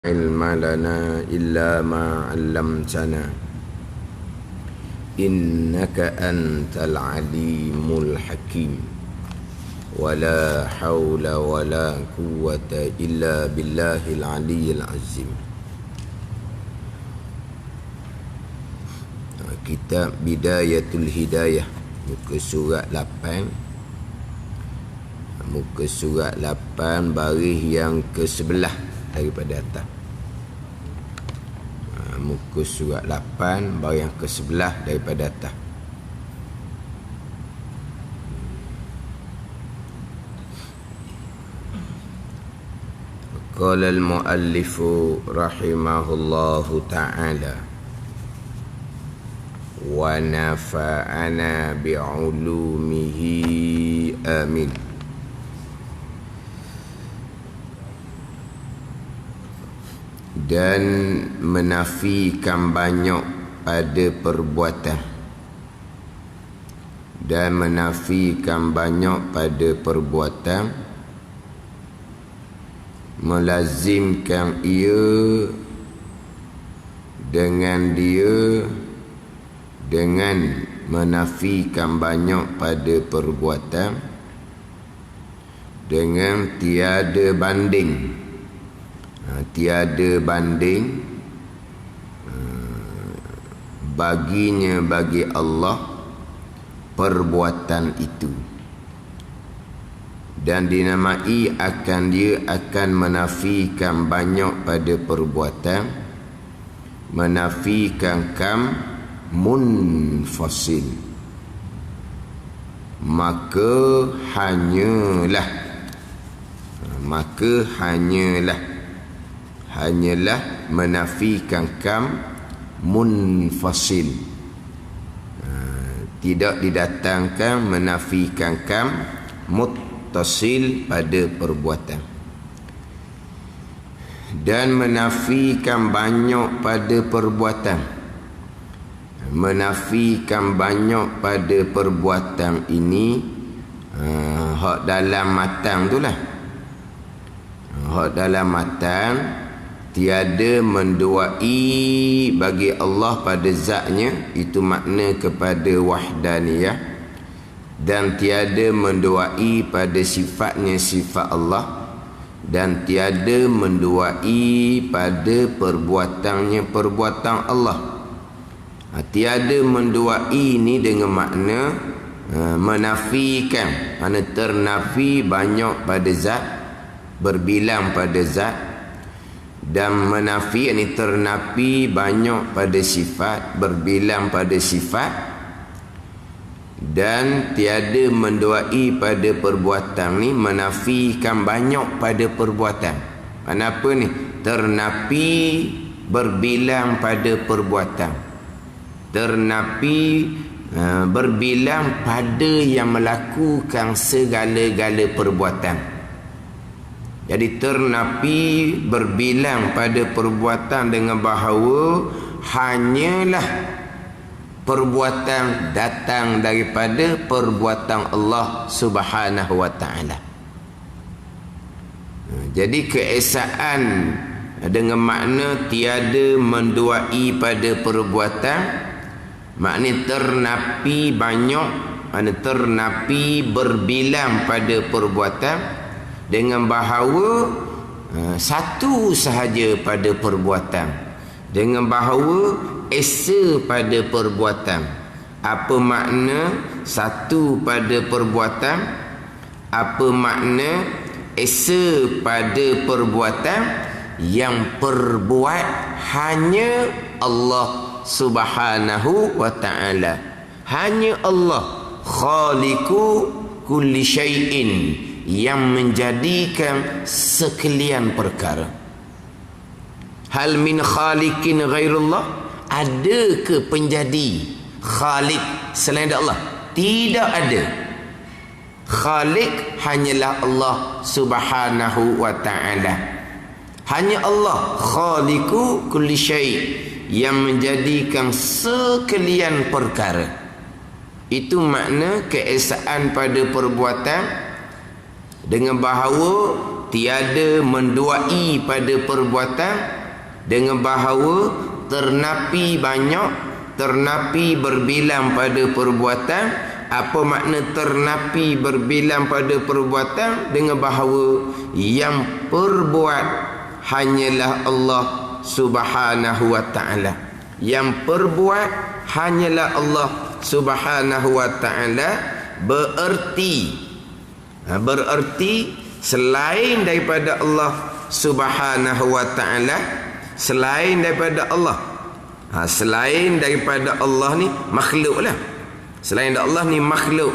علم لنا إلا ما علمتنا إنك أنت العليم الحكيم ولا حول ولا قوة إلا بالله العلي العظيم. Kitab Bidayatul Hidayah, muka surat 8, muka surat 8 baris yang ke-11 daripada atas. Muka surat 8 baris yang ke-11 daripada atas. Qala al-muallifu rahimahullahu ta'ala wa nafa'ana bi'ulumihi amin. Dan menafikan banyak pada perbuatan, dan menafikan banyak pada perbuatan, melazimkan ia dengan dia, dengan menafikan banyak pada perbuatan dengan tiada banding. Tiada banding baginya, bagi Allah, perbuatan itu, dan dinamai akan dia akan menafikan banyak pada perbuatan, menafikan kam munfasil, maka hanyalah menafikan kam munfasil, tidak didatangkan menafikan kam muttasil pada perbuatan, dan menafikan banyak pada perbuatan, menafikan banyak pada perbuatan ini hak dalam matan tu lah, hak dalam matan tiada menduai bagi Allah pada zatnya, itu makna kepada wahdaniyah, dan tiada menduai pada sifatnya, sifat Allah, dan tiada menduai pada perbuatannya, perbuatan Allah. Tiada menduai ini dengan makna menafikan, makna ternafi banyak pada zat, berbilang pada zat, dan menafi ini ternafi banyak pada sifat, berbilang pada sifat, dan tiada menduai pada perbuatan ni menafikan banyak pada perbuatan. Kenapa ni? Ternafi berbilang pada perbuatan, ternafi berbilang pada yang melakukan segala-gala perbuatan. Jadi ternapi berbilang pada perbuatan dengan bahawa hanyalah perbuatan datang daripada perbuatan Allah Subhanahu wa ta'ala. Jadi keesaan dengan makna tiada menduai pada perbuatan, makna ternapi banyak, makna ternapi berbilang pada perbuatan, dengan bahawa satu sahaja pada perbuatan, dengan bahawa esa pada perbuatan. Apa makna satu pada perbuatan? Apa makna esa pada perbuatan? Yang perbuat hanya Allah Subhanahu wa ta'ala, hanya Allah, khaliqu kulli syai'in, yang menjadikan sekalian perkara. Hal min khaliqin ghairullah, ada ke penjadi khaliq selain Allah? Tidak ada. Khaliq hanyalah Allah Subhanahu wa ta'ala, hanya Allah, khaliqu kulli syai', yang menjadikan sekalian perkara. Itu makna keesaan pada perbuatan, dengan bahawa tiada menduai pada perbuatan dengan bahawa ternapi banyak, ternapi berbilang pada perbuatan. Apa makna ternapi berbilang pada perbuatan? Dengan bahawa yang perbuat hanyalah Allah Subhanahu wa ta'ala. Yang perbuat hanyalah Allah Subhanahu wa ta'ala. Bererti selain daripada Allah Subhanahu wa ta'ala, selain daripada Allah, selain daripada Allah ni makhluk lah. Selain daripada Allah ni makhluk.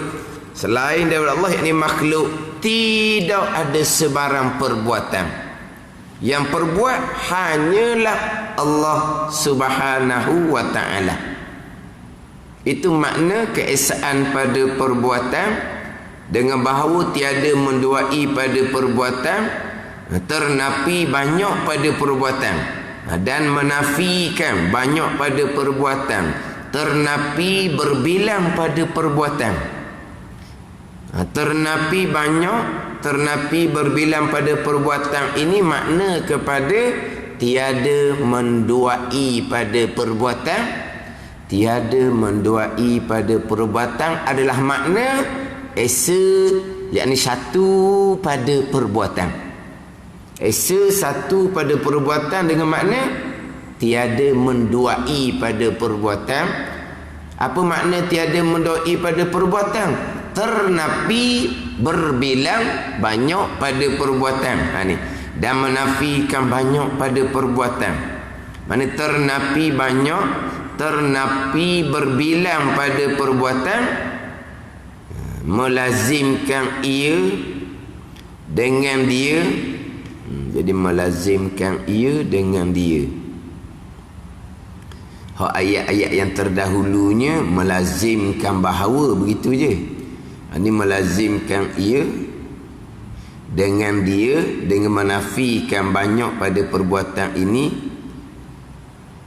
Selain daripada Allah yakni makhluk, tidak ada sebarang perbuatan. Yang perbuat hanyalah Allah Subhanahu wa ta'ala. Itu makna keesaan pada perbuatan, dengan bahawa tiada menduai pada perbuatan, ternapi banyak pada perbuatan, dan menafikan banyak pada perbuatan, ternapi berbilang pada perbuatan. Ternapi banyak, ternapi berbilang pada perbuatan ini makna kepada tiada menduai pada perbuatan. Tiada menduai pada perbuatan adalah makna esa, yakni satu pada perbuatan. Esa satu pada perbuatan dengan makna tiada menduai pada perbuatan. Apa makna tiada menduai pada perbuatan? Ternapi berbilang banyak pada perbuatan. Ni. Dan menafikan banyak pada perbuatan. Mana ternapi banyak, ternapi berbilang pada perbuatan, melazimkan ia dengan dia. Jadi melazimkan ia dengan dia. Ayat-ayat yang terdahulunya melazimkan bahawa, begitu je. Ini melazimkan ia dengan dia, dengan menafikan banyak pada perbuatan ini,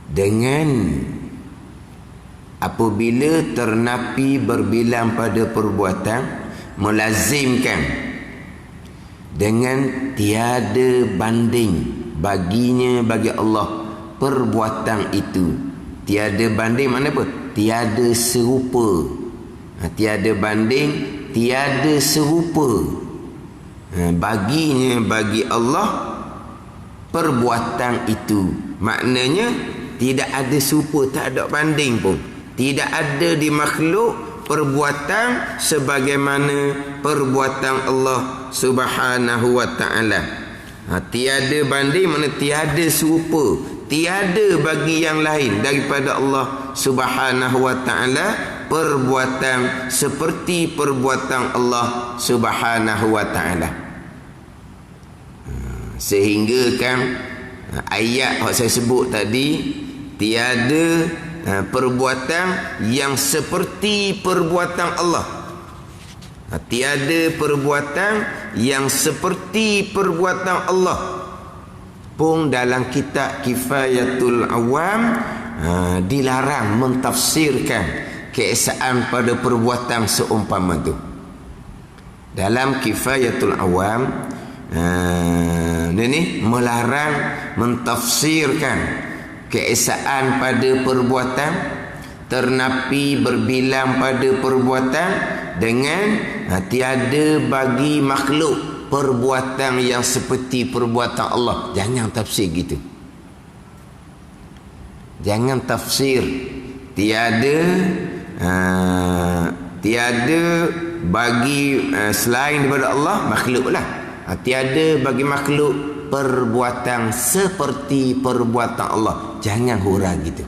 dengan apabila ternapi berbilang pada perbuatan, melazimkan dengan tiada banding baginya, bagi Allah perbuatan itu. Tiada banding mana apa? Tiada serupa. Tiada banding, tiada serupa. Baginya, bagi Allah perbuatan itu. Maknanya tidak ada serupa, tak ada banding pun. Tidak ada di makhluk perbuatan sebagaimana perbuatan Allah Subhanahu wa ta'ala. Tiada banding mana tiada serupa. Tiada bagi yang lain daripada Allah Subhanahu wa ta'ala perbuatan seperti perbuatan Allah Subhanahu wa ta'ala. Sehingga kan ayat yang saya sebut tadi, tiada perbuatan yang seperti perbuatan Allah. Tiada perbuatan yang seperti perbuatan Allah. Pun dalam kitab Kifayatul Awam dilarang mentafsirkan keesaan pada perbuatan seumpama itu. Dalam Kifayatul Awam ini melarang mentafsirkan keesaan pada perbuatan, ternapi berbilang pada perbuatan, dengan tiada bagi makhluk perbuatan yang seperti perbuatan Allah. Jangan tafsir gitu. Jangan tafsir tiada bagi selain daripada Allah makhluk lah. Tiada bagi makhluk perbuatan seperti perbuatan Allah. Jangan hurah gitu.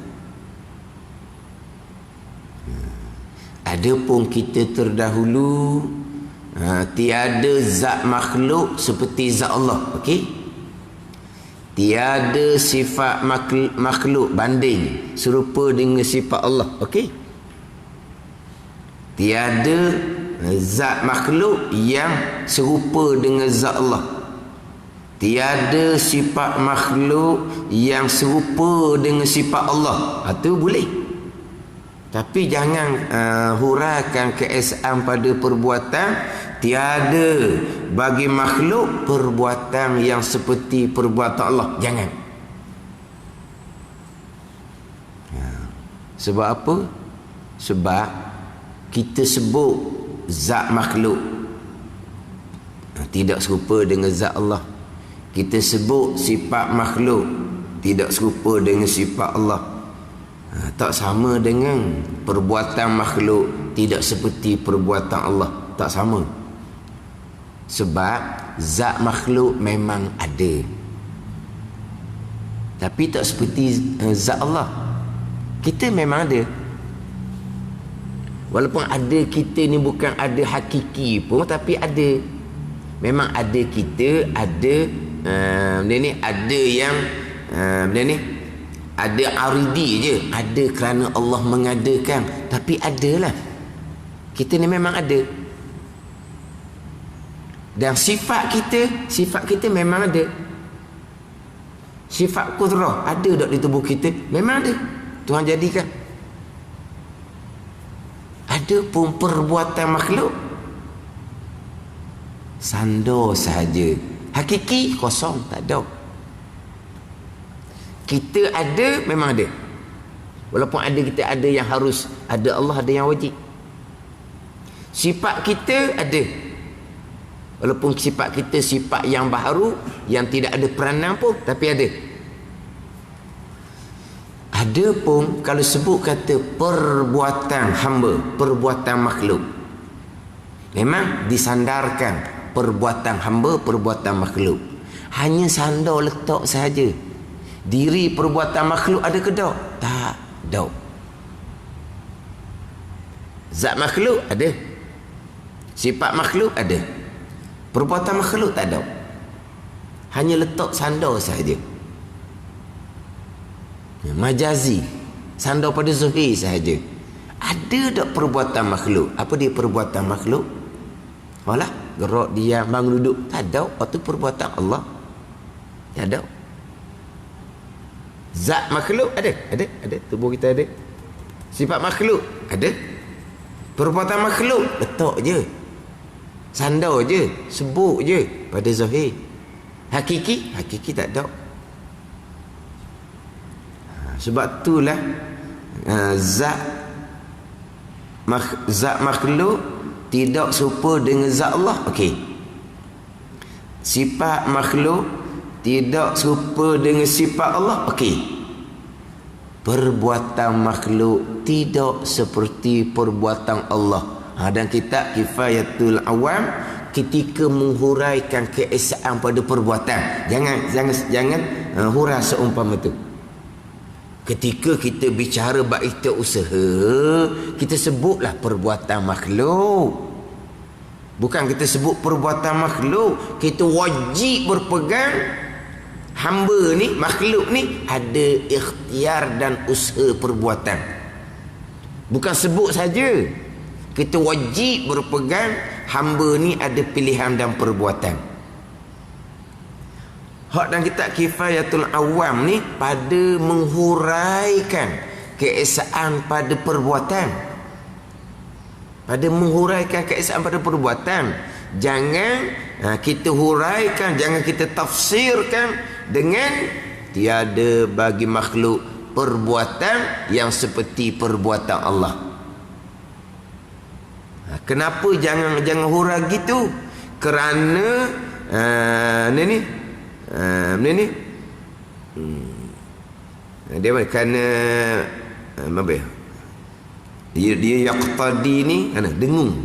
Adapun kita terdahulu, tiada zat makhluk seperti zat Allah. Okey? Tiada sifat makhluk banding serupa dengan sifat Allah. Okey? Tiada zat makhluk yang serupa dengan zat Allah. Tiada sifat makhluk yang serupa dengan sifat Allah. Itu boleh. Tapi jangan huraikan keesaan pada perbuatan tiada bagi makhluk perbuatan yang seperti perbuatan Allah. Jangan. Sebab apa? Sebab kita sebut zat makhluk tidak serupa dengan zat Allah. Kita sebut sifat makhluk tidak serupa dengan sifat Allah. Tak sama dengan perbuatan makhluk tidak seperti perbuatan Allah. Tak sama. Sebab zat makhluk memang ada, tapi tak seperti zat Allah. Kita memang ada. Walaupun ada kita ni bukan ada hakiki pun, tapi ada. Memang ada kita, ada ni ada yang ni ada aridi je, ada kerana Allah mengadakan, tapi adalah. Kita ni memang ada. Dan sifat kita memang ada. Sifat kudrah ada tak di tubuh kita? Memang ada. Tuhan jadikan. Ada pun perbuatan makhluk sandar sahaja. Hakiki kosong, tak ada. Kita ada, memang ada. Walaupun ada, kita ada yang harus, ada Allah, ada yang wajib. Sifat kita ada. Walaupun sifat kita sifat yang baharu, yang tidak ada peranan pun, tapi ada. Ada pun kalau sebut kata perbuatan hamba, perbuatan makhluk, memang disandarkan perbuatan hamba, perbuatan makhluk. Hanya sandar letak sahaja. Diri perbuatan makhluk ada ke tak? Tak ada. Zat makhluk ada. Sifat makhluk ada. Perbuatan makhluk tak ada. Hanya letak sandar sahaja. Majazi, sandar pada zahir sahaja. Ada tak perbuatan makhluk? Apa dia perbuatan makhluk? Alah, gerak dia, bangun duduk, tak ada. Itu perbuatan Allah. Tak ada. Zat makhluk ada. Tubuh kita ada. Sifat makhluk ada. Perbuatan makhluk letak je, sandar je, sebut je pada zahir. Hakiki tak ada. Sebab itulah zat makhluk tidak serupa dengan zat Allah. Okey. Sifat makhluk tidak serupa dengan sifat Allah. Okey. Perbuatan makhluk tidak seperti perbuatan Allah. Dan kitab Kifayatul Awam ketika menghuraikan keesaan pada perbuatan, jangan hurai seumpama tu. Ketika kita bicara bab usaha, kita sebutlah perbuatan makhluk. Bukan kita sebut perbuatan makhluk, kita wajib berpegang hamba ni, makhluk ni ada ikhtiar dan usaha perbuatan. Bukan sebut saja. Kita wajib berpegang hamba ni ada pilihan dan perbuatan. Hak dan kitab Kifayatul Awam ni pada menghuraikan keesaan pada perbuatan. Pada menghuraikan keesaan pada perbuatan. Jangan kita huraikan, jangan kita tafsirkan dengan tiada bagi makhluk perbuatan yang seperti perbuatan Allah. Kenapa jangan hurai gitu? Kerana dia kerana apa dia yaqtadi ni dengung.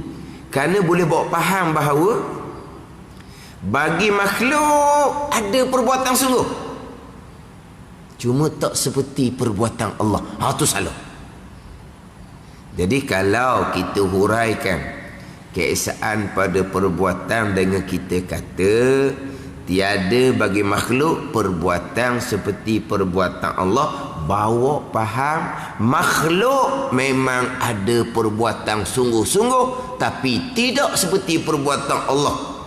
Kerana boleh bawa faham bahawa bagi makhluk ada perbuatan sungguh, cuma tak seperti perbuatan Allah. Itu salah. Jadi kalau kita huraikan keesaan pada perbuatan dengan kita kata tiada bagi makhluk perbuatan seperti perbuatan Allah, bawa faham makhluk memang ada perbuatan sungguh-sungguh tapi tidak seperti perbuatan Allah.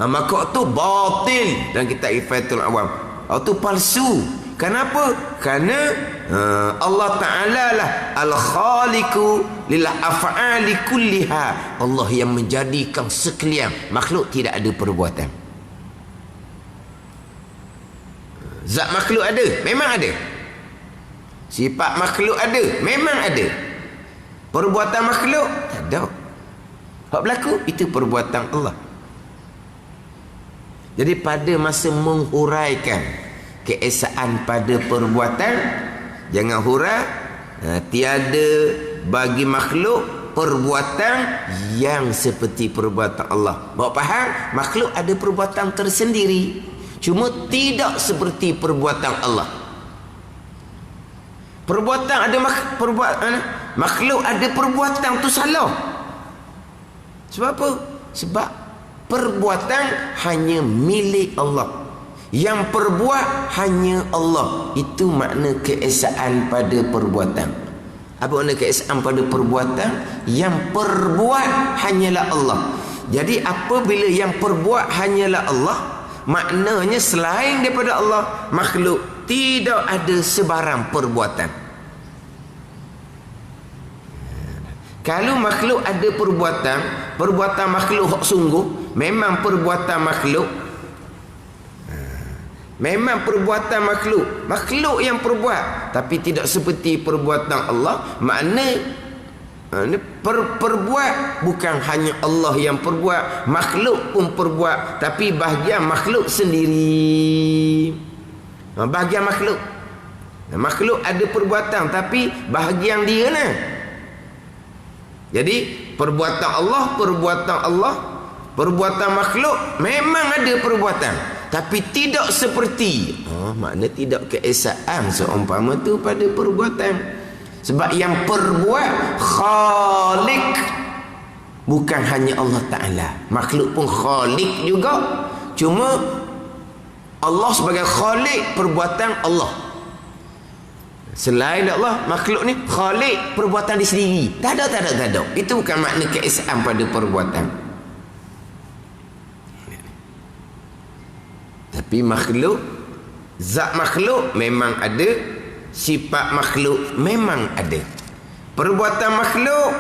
Maka itu batil dan kita Kifayatul Awam. Itu palsu. Kenapa? Kerana Allah Ta'ala lah Al-Khaliqu lil af'ali kulliha. Allah yang menjadikan sekalian makhluk tidak ada perbuatan. Zat makhluk ada, memang ada. Sifat makhluk ada, memang ada. Perbuatan makhluk tak ada. Hak berlaku itu perbuatan Allah. Jadi pada masa menghuraikan keesaan pada perbuatan, jangan hurai tiada bagi makhluk perbuatan yang seperti perbuatan Allah. Bawa faham? Makhluk ada perbuatan tersendiri, cuma tidak seperti perbuatan Allah. Perbuatan ada makhluk ada perbuatan tu salah. Sebab apa? Sebab perbuatan hanya milik Allah. Yang perbuat hanya Allah. Itu makna keesaan pada perbuatan. Apa makna keesaan pada perbuatan? Yang perbuat hanyalah Allah. Jadi apabila yang perbuat hanyalah Allah, maknanya selain daripada Allah, makhluk tidak ada sebarang perbuatan. Kalau makhluk ada perbuatan, perbuatan makhluk hak sungguh, memang perbuatan makhluk, memang perbuatan makhluk yang perbuat, tapi tidak seperti perbuatan Allah. Makna perbuat bukan hanya Allah yang perbuat, makhluk pun perbuat, tapi bahagian makhluk sendiri. Bahagian makhluk ada perbuatan, tapi bahagian dia lah. Jadi perbuatan Allah, perbuatan makhluk memang ada perbuatan, tapi tidak seperti. Makna tidak keesaan seumpama tu pada perbuatan. Sebab yang perbuat Khalik, bukan hanya Allah Ta'ala. Makhluk pun Khalik juga, cuma Allah sebagai Khalik perbuatan Allah. Selain Allah, makhluk ni Khalik perbuatan dia sendiri. Tak ada. Itu bukan makna keesaan pada perbuatan. Tapi makhluk, zat makhluk memang ada, sifat makhluk memang ada. Perbuatan makhluk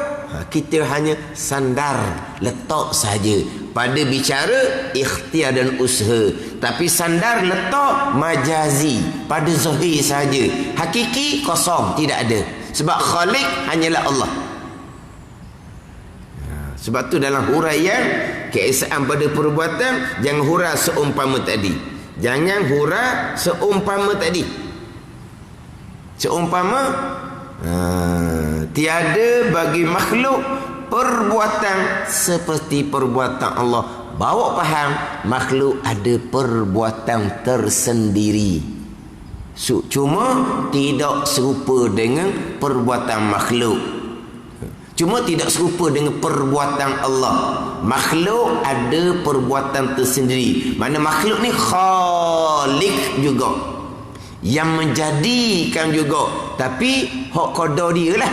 kita hanya sandar, letak saja. Pada bicara ikhtiar dan usaha, tapi sandar letak majazi, pada zahir saja. Hakiki kosong, tidak ada. Sebab Khalik hanyalah Allah. Sebab tu dalam huraian keesaan pada perbuatan, jangan hurai seumpama tadi. Jangan hurai seumpama tadi. Seumpama tiada bagi makhluk perbuatan seperti perbuatan Allah. Bawa faham, makhluk ada perbuatan tersendiri, cuma tidak serupa dengan perbuatan makhluk. Cuma tidak serupa dengan perbuatan Allah. Makhluk ada perbuatan tersendiri. Mana makhluk ni Khalik juga, yang menjadikan juga, tapi hak qada dia lah,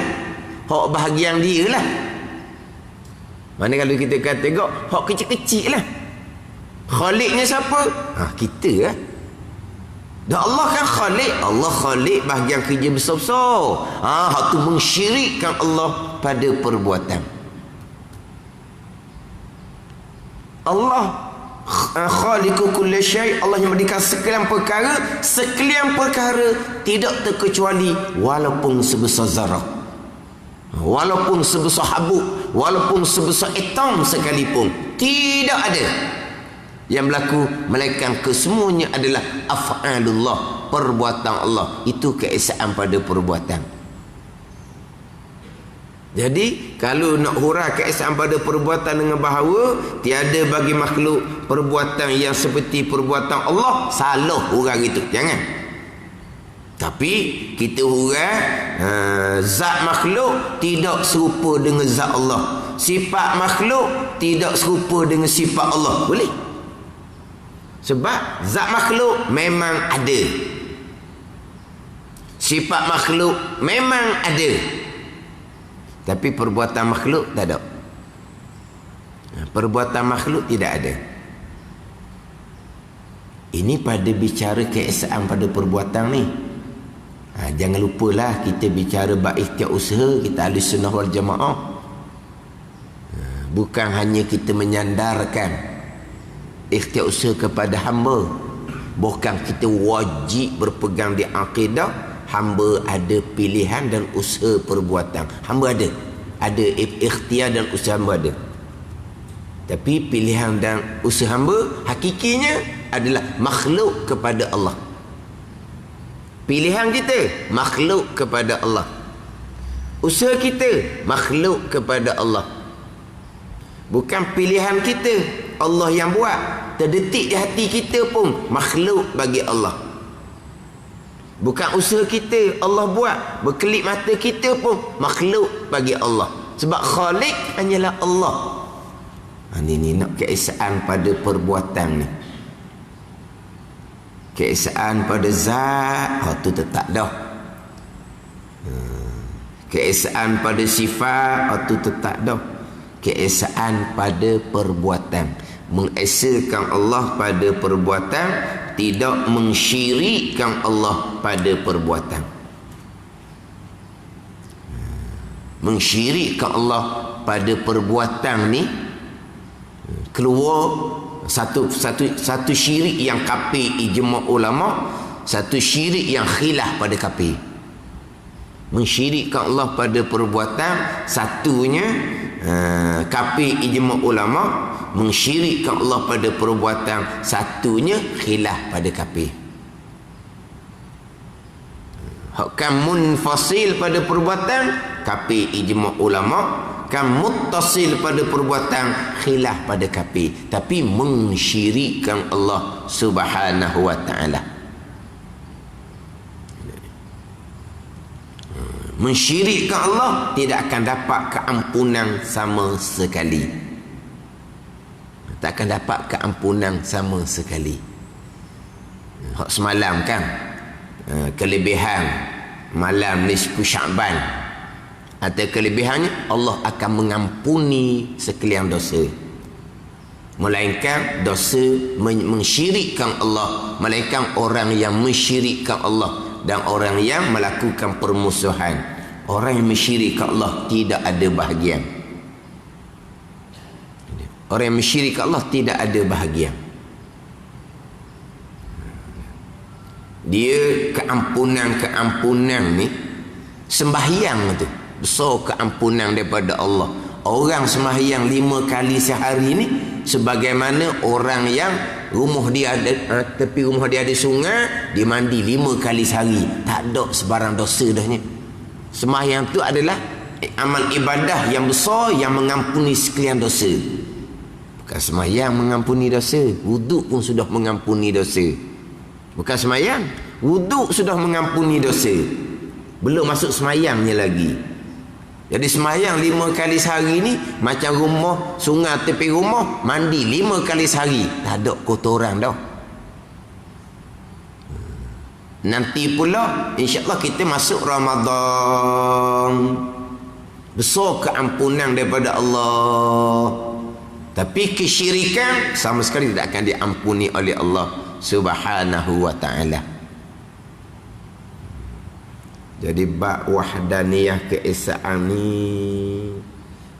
hak bahagian dia lah. Mana kalau kita kata tengok hak kecil-kecil lah. Khaliknya siapa? Kita lah. Dan Allah kan Khalik. Allah Khalik bahagian kerja besar-besar. Hak tu mensyirikkan Allah pada perbuatan. Allah Khaliqu kulli syai', Allah yang menjadikan sekalian perkara tidak terkecuali, walaupun sebesar zarah, walaupun sebesar habuk, walaupun sebesar atom sekalipun, tidak ada yang berlaku melainkan kesemuanya adalah af'alullah, perbuatan Allah. Itu keesaan pada perbuatan. Jadi kalau nak hurai keesaan pada perbuatan dengan bahawa tiada bagi makhluk perbuatan yang seperti perbuatan Allah, salah hurai gitu. Jangan. Tapi kita hurai zat makhluk tidak serupa dengan zat Allah, sifat makhluk tidak serupa dengan sifat Allah. Boleh? Sebab zat makhluk memang ada, sifat makhluk memang ada, tapi perbuatan makhluk tak ada. Perbuatan makhluk tidak ada. Ini pada bicara keesaan pada perbuatan ni. Jangan lupalah kita bicara bab ikhtiar usaha, kita ahli sunnah wal jamaah. Bukan hanya kita menyandarkan ikhtiar usaha kepada hamba. Bukan kita wajib berpegang di akidah. Hamba ada pilihan dan usaha perbuatan. Hamba ada. Ada ikhtiar dan usaha hamba ada. Tapi pilihan dan usaha hamba hakikinya adalah makhluk kepada Allah. Pilihan kita makhluk kepada Allah. Usaha kita makhluk kepada Allah. Bukan pilihan kita Allah yang buat. Terdetik di hati kita pun makhluk bagi Allah. Bukan usaha kita Allah buat. Berkelip mata kita pun makhluk bagi Allah. Sebab Khalik hanyalah Allah. Ini nak keesaan pada perbuatan ni. Keesaan pada zat, tu tetap dah. Keesaan pada sifat, tu tetap dah. Keesaan pada perbuatan, mengesakan Allah pada perbuatan, tidak mensyirikkan Allah pada perbuatan. Mensyirikkan Allah pada perbuatan ni keluar satu syirik yang kafir ijma' ulama, satu syirik yang khilaf pada kafir. Mensyirikkan Allah pada perbuatan, satunya kafir ijma' ulama, mensyirikkan Allah pada perbuatan, satunya khilaf pada kafir. Hakam munfasil pada perbuatan, kafir ijma' ulama, kan muttasil pada perbuatan, khilaf pada kafir. Tapi mensyirikkan Allah Subhanahu wa ta'ala. Mensyirikkan Allah tidak akan dapat keampunan sama sekali. Tak akan dapat keampunan sama sekali. Hak semalam kan, kelebihan malam nisfu Sya'ban, atau kelebihannya Allah akan mengampuni sekalian dosa. Melainkan dosa mensyirikkan Allah, melainkan orang yang mensyirikkan Allah dan orang yang melakukan permusuhan. Orang yang mensyirikkan Allah tidak ada bahagian. Orang yang mensyirikkan Allah tidak ada bahagian. Dia keampunan ni sembahyang tu besar keampunan daripada Allah. Orang sembahyang 5 kali sehari ni sebagaimana orang yang rumah dia ada tepi rumah dia ada sungai, dia mandi 5 kali sehari, tak ada sebarang dosa dahnya. Sembahyang tu adalah amal ibadah yang besar yang mengampuni sekalian dosa. Bukan sembahyang mengampuni dosa, wuduk pun sudah mengampuni dosa. Bukan sembahyang, wuduk sudah mengampuni dosa, belum masuk sembahyangnya lagi. Jadi sembahyang 5 kali sehari ni macam rumah sungai tepi rumah, mandi 5 kali sehari, tak ada kotoran dah. Nanti pula insya-Allah kita masuk Ramadan, besar keampunan daripada Allah. Tapi kesyirikan sama sekali tidak akan diampuni oleh Allah Subhanahu wa ta'ala. Jadi bab wahdaniyah keesaan ni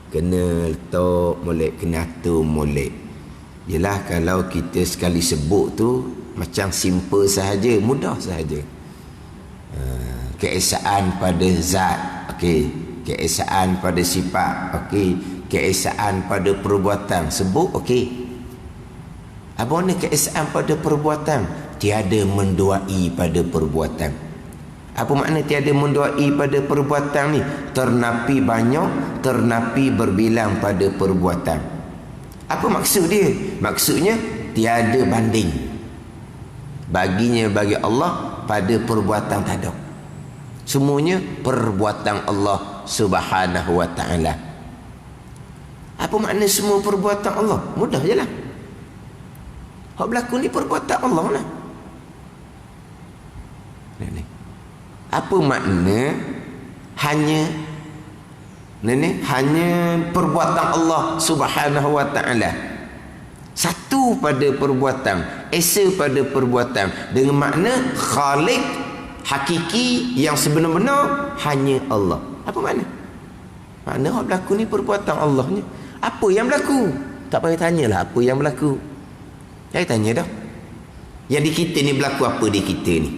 kena letak molek, kena atur molek. Yelah kalau kita sekali sebut tu macam simple sahaja, mudah sahaja. Keesaan pada zat, okey. Keesaan pada sifat, okey. Keesaan pada perbuatan, sebut okey. Apa ni keesaan pada perbuatan? Tiada menduai pada perbuatan. Apa makna tiada menduai pada perbuatan ni? Ternapi banyak, ternapi berbilang pada perbuatan. Apa maksud dia? Maksudnya tiada banding baginya, bagi Allah pada perbuatan tak ada. Semuanya perbuatan Allah Subhanahu wa ta'ala. Apa makna semua perbuatan Allah? Mudah je lah. Hak berlaku ni perbuatan Allah lah. Apa makna hanya hanya perbuatan Allah Subhanahu wa ta'ala? Satu pada perbuatan, esa pada perbuatan, dengan makna khalik hakiki yang sebenar-benar hanya Allah. Apa makna? Makna yang berlaku ni perbuatan Allahnya. Apa yang berlaku? Tak payah tanyalah apa yang berlaku. Saya tanya dah. Yang di kita ni berlaku apa di kita ni?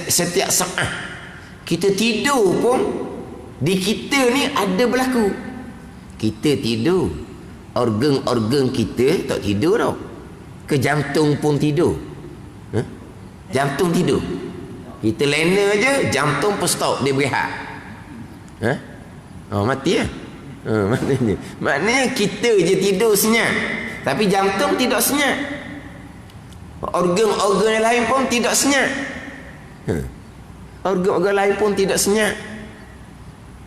Setiap saat kita tidur pun di kita ni ada berlaku. Kita tidur, organ-organ kita tak tidur tau. Ke jantung pun tidur. Jantung tidur. Kita lena je, jantung pun stop, dia berehat. Mati lah. Maknanya kita je tidur senyap, tapi jantung tidak senyap. Organ-organ yang lain pun tidak senyap. Organ-organ lain pun tidak senyap.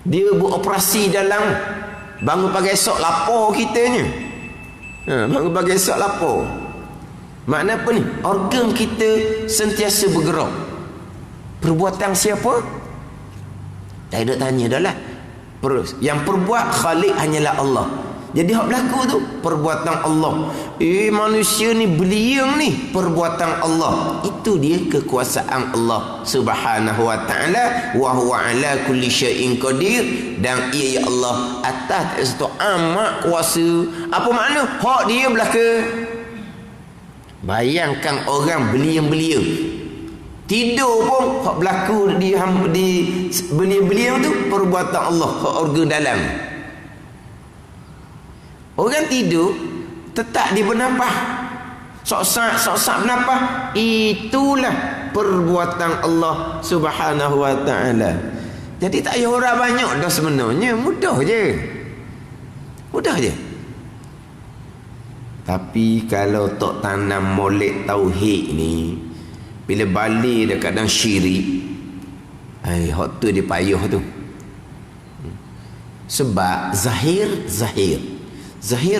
Dia beroperasi dalam bangun pagi esok lapar kitanya. Bangun pagi esok lapar. Makna apa ni? Organ kita sentiasa bergerak. Perbuatan siapa? Tak ada tanya dah lah. Yang perbuat khalik hanyalah Allah. Jadi hak berlaku tu perbuatan Allah. Manusia ni beliang ni perbuatan Allah. Itu dia kekuasaan Allah Subhanahu wa taala. Wa huwa ala kulli syai'in qadir. Dan ia ya Allah atas itu amat kuasa. Apa makna? Hak dia berlaku. Bayangkan orang beliang-beliang tidur pun hak berlaku di beliang-beliang tu perbuatan Allah, hak organ dalam. Orang tidur tetap dia bernafas. Sok-sok bernafas. Itulah perbuatan Allah Subhanahu wa taala. Jadi tak payah orang banyak dah sebenarnya, mudah je. Mudah je. Tapi kalau tak tanam molek tauhid ni, bila balik dekat dalam syirik, hak tu dia payah tu. Sebab Zahir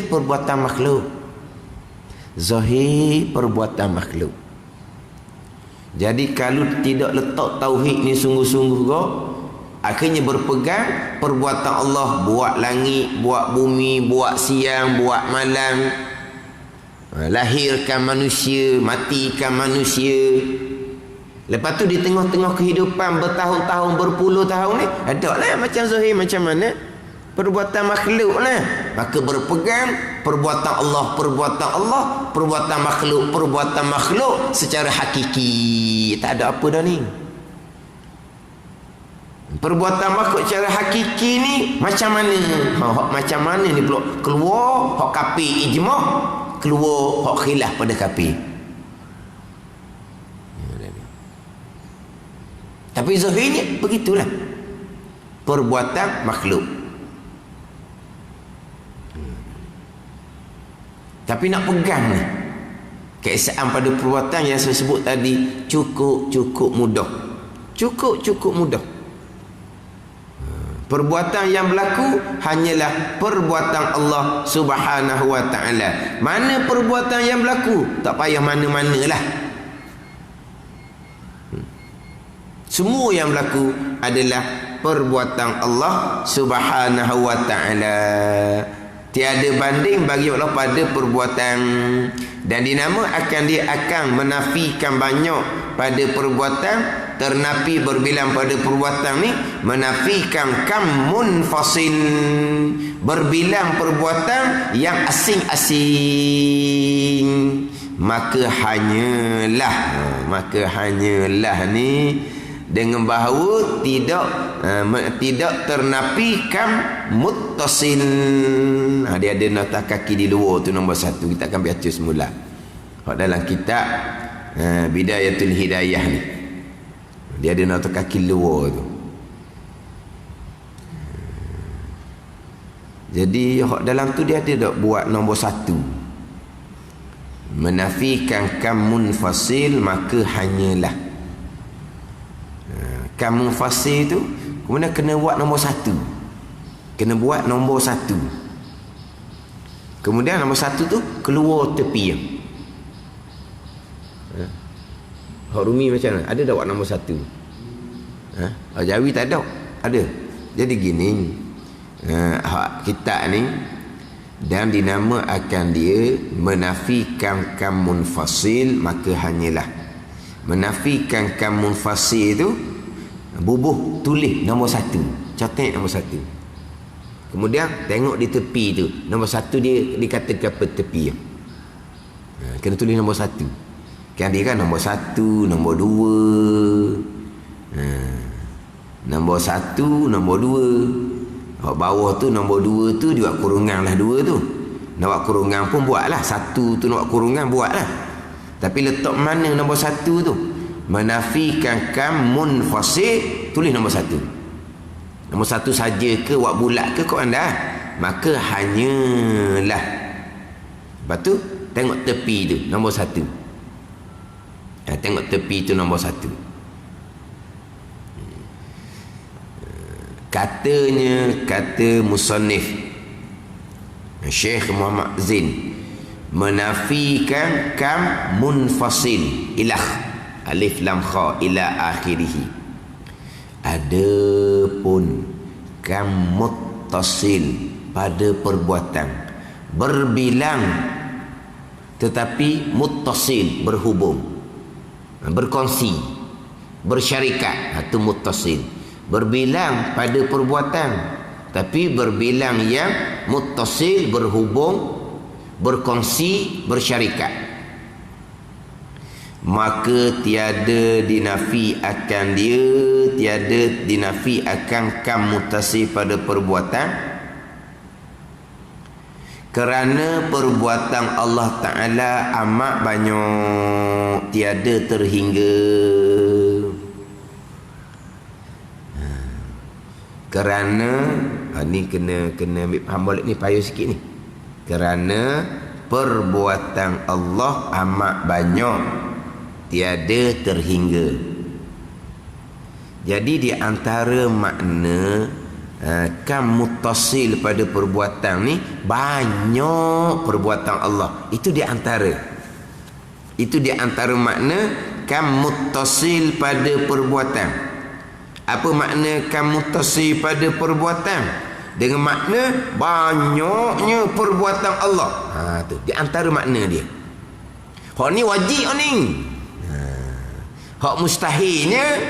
perbuatan makhluk. Zahir perbuatan makhluk. Jadi kalau tidak letak tauhid ni sungguh-sungguh kau, akhirnya berpegang perbuatan Allah, buat langit, buat bumi, buat siang, buat malam, lahirkan manusia, matikan manusia. Lepas tu di tengah-tengah kehidupan bertahun-tahun, berpuluh tahun ni, ada lah macam Zahir macam mana? Perbuatan makhluk lah. Maka berpegang perbuatan Allah, perbuatan makhluk secara hakiki. Tak ada apa dah ni. Perbuatan makhluk secara hakiki ni macam mana? Macam mana ni pula? Keluar hak kafir ijma', keluar hak khilaf pada kafir. Tapi zahirnya begitulah. Perbuatan makhluk. Tapi nak pegang ni keesaan pada perbuatan yang saya sebut tadi cukup mudah. Cukup mudah. Perbuatan yang berlaku hanyalah perbuatan Allah Subhanahu wa taala. Mana perbuatan yang berlaku? Tak payah mana-manalah. Semua yang berlaku adalah perbuatan Allah Subhanahu wa taala. Tiada banding bagi Allah pada perbuatan, dan dinama dia akan menafikan banyak pada perbuatan, ternafi berbilang pada perbuatan ni, menafikan kam munfasil, berbilang perbuatan yang asing-asing. Maka hanyalah ni dengan bahawa tidak ternafikan muttasil. Dia ada nota kaki di luar tu, nombor 1. Kita akan baca semula dalam kitab Bidayatul Hidayah ni. Dia ada nota kaki luar tu. Jadi dalam tu dia ada tak buat nombor 1, menafikan kam munfasil. Maka hanyalah kam munfasil tu kemudian kena buat nombor 1. Kemudian nombor 1 tu keluar tepi. Hak Rumi macam mana? Ada tak buat nombor 1? Jawi tak ada. Ada. Jadi gini, hak kita ni dan dinama akan dia menafikan kam munfasil, maka hanyalah menafikan kam munfasil itu bubuh tulis nombor 1, catat nombor 1. Kemudian tengok di tepi tu, nombor 1 dia dikatakan apa tepi ya? Kena tulis nombor 1. Kan dia kan nombor 1, nombor 2. Nombor 1, nombor 2. Bawah tu nombor 2 tu dia buat kurungan lah 2 tu. Nak buat kurungan pun buatlah. 1 tu nak buat kurungan buatlah. Tapi letak mana nombor 1 tu? Menafikan kam munfasil, tulis nombor 1. Nombor 1 saja ke buat bulat ke kau anda? Maka hanyalah. Lepas tu tengok tepi tu nombor 1. Tengok tepi tu nombor 1. Kata musannif Syekh Muhammad Zain, menafikan kam munfasil ilah alif lam kha ila akhirih. Adapun kam muttasil pada perbuatan berbilang tetapi muttasil berhubung, berkongsi, bersyarikat, itu muttasil. Berbilang pada perbuatan tapi berbilang yang muttasil, berhubung, berkongsi, bersyarikat, maka tiada dinafi akan dia, tiada dinafi akan kam muttasil pada perbuatan, kerana perbuatan Allah Ta'ala amat banyak, tiada terhingga. Kerana ni kena ambil faham balik ni, payah sikit ni. Kerana perbuatan Allah amat banyak, tiada terhingga. Jadi di antara makna kam muttasil pada perbuatan ni, banyak perbuatan Allah. Itu di antara makna kam muttasil pada perbuatan. Apa makna kam muttasil pada perbuatan? Dengan makna banyaknya perbuatan Allah. Tu di antara makna dia. Hak ni wajib ni. Hak mustahilnya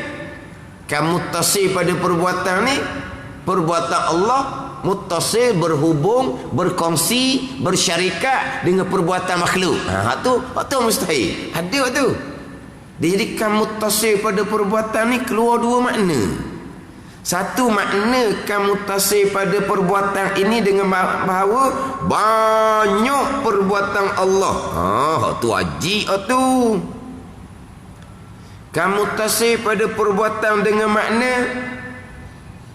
kam muttasil pada perbuatan ni, perbuatan Allah muttasil, berhubung, berkongsi, bersyarikat dengan perbuatan makhluk. Hak tu mustahil. Ada hak tu. Dia jadikan muttasil pada perbuatan ni keluar dua makna. Satu makna kam muttasil pada perbuatan ini dengan bahawa banyak perbuatan Allah. Hak tu wajib tu. Kam muttasil pada perbuatan dengan makna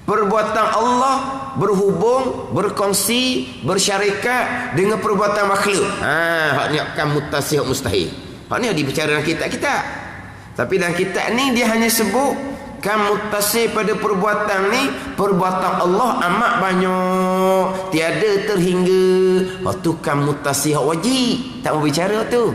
perbuatan Allah berhubung, berkongsi, bersyarikat dengan perbuatan makhluk. Hak ni kam muttasil, hak mustahil. Hak ni dibicara dalam kitab kita. Tapi dalam kitab ni dia hanya sebut kam muttasil pada perbuatan ni, perbuatan Allah amat banyak, tiada terhingga. Waktu kam muttasil hak wajib, tak mau bicara tu.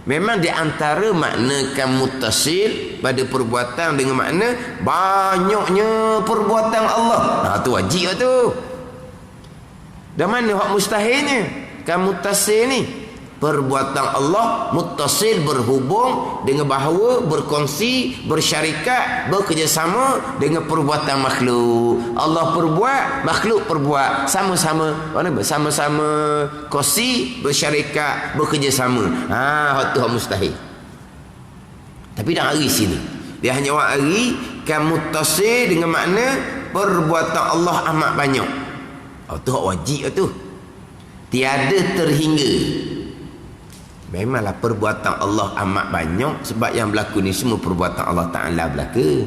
Memang di antara makna kam muttasil pada perbuatan dengan makna banyaknya perbuatan Allah. Tu wajib tu. Dan mana hak mustahilnya? Kam muttasil ni perbuatan Allah muttasil, berhubung dengan bahawa berkongsi, bersyarikat, bekerjasama dengan perbuatan makhluk. Allah perbuat, makhluk perbuat, sama-sama kongsi, bersyarikat, bekerjasama. Hak tu hak mustahil. Tapi dah hari sini dia hanya orang hari kan muttasil dengan makna perbuatan Allah amat banyak. Tu hak wajib tu. Tiada terhingga. Memanglah perbuatan Allah amat banyak, sebab yang berlaku ni semua perbuatan Allah Ta'ala berlaku.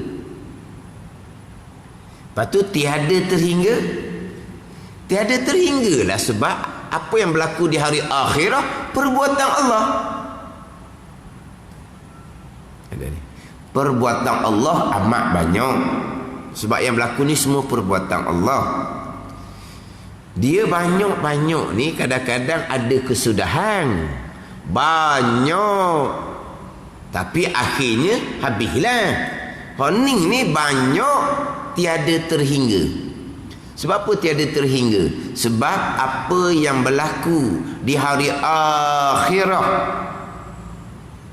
Lepas tu tiada terhingga. Tiada terhinggalah sebab apa yang berlaku di hari akhirah perbuatan Allah. Perbuatan Allah amat banyak, sebab yang berlaku ni semua perbuatan Allah. Dia banyak-banyak ni kadang-kadang ada kesudahan. Banyak, tapi akhirnya habislah. Honing ni banyak, tiada terhingga. Sebab apa tiada terhingga? Sebab apa yang berlaku di hari akhirah,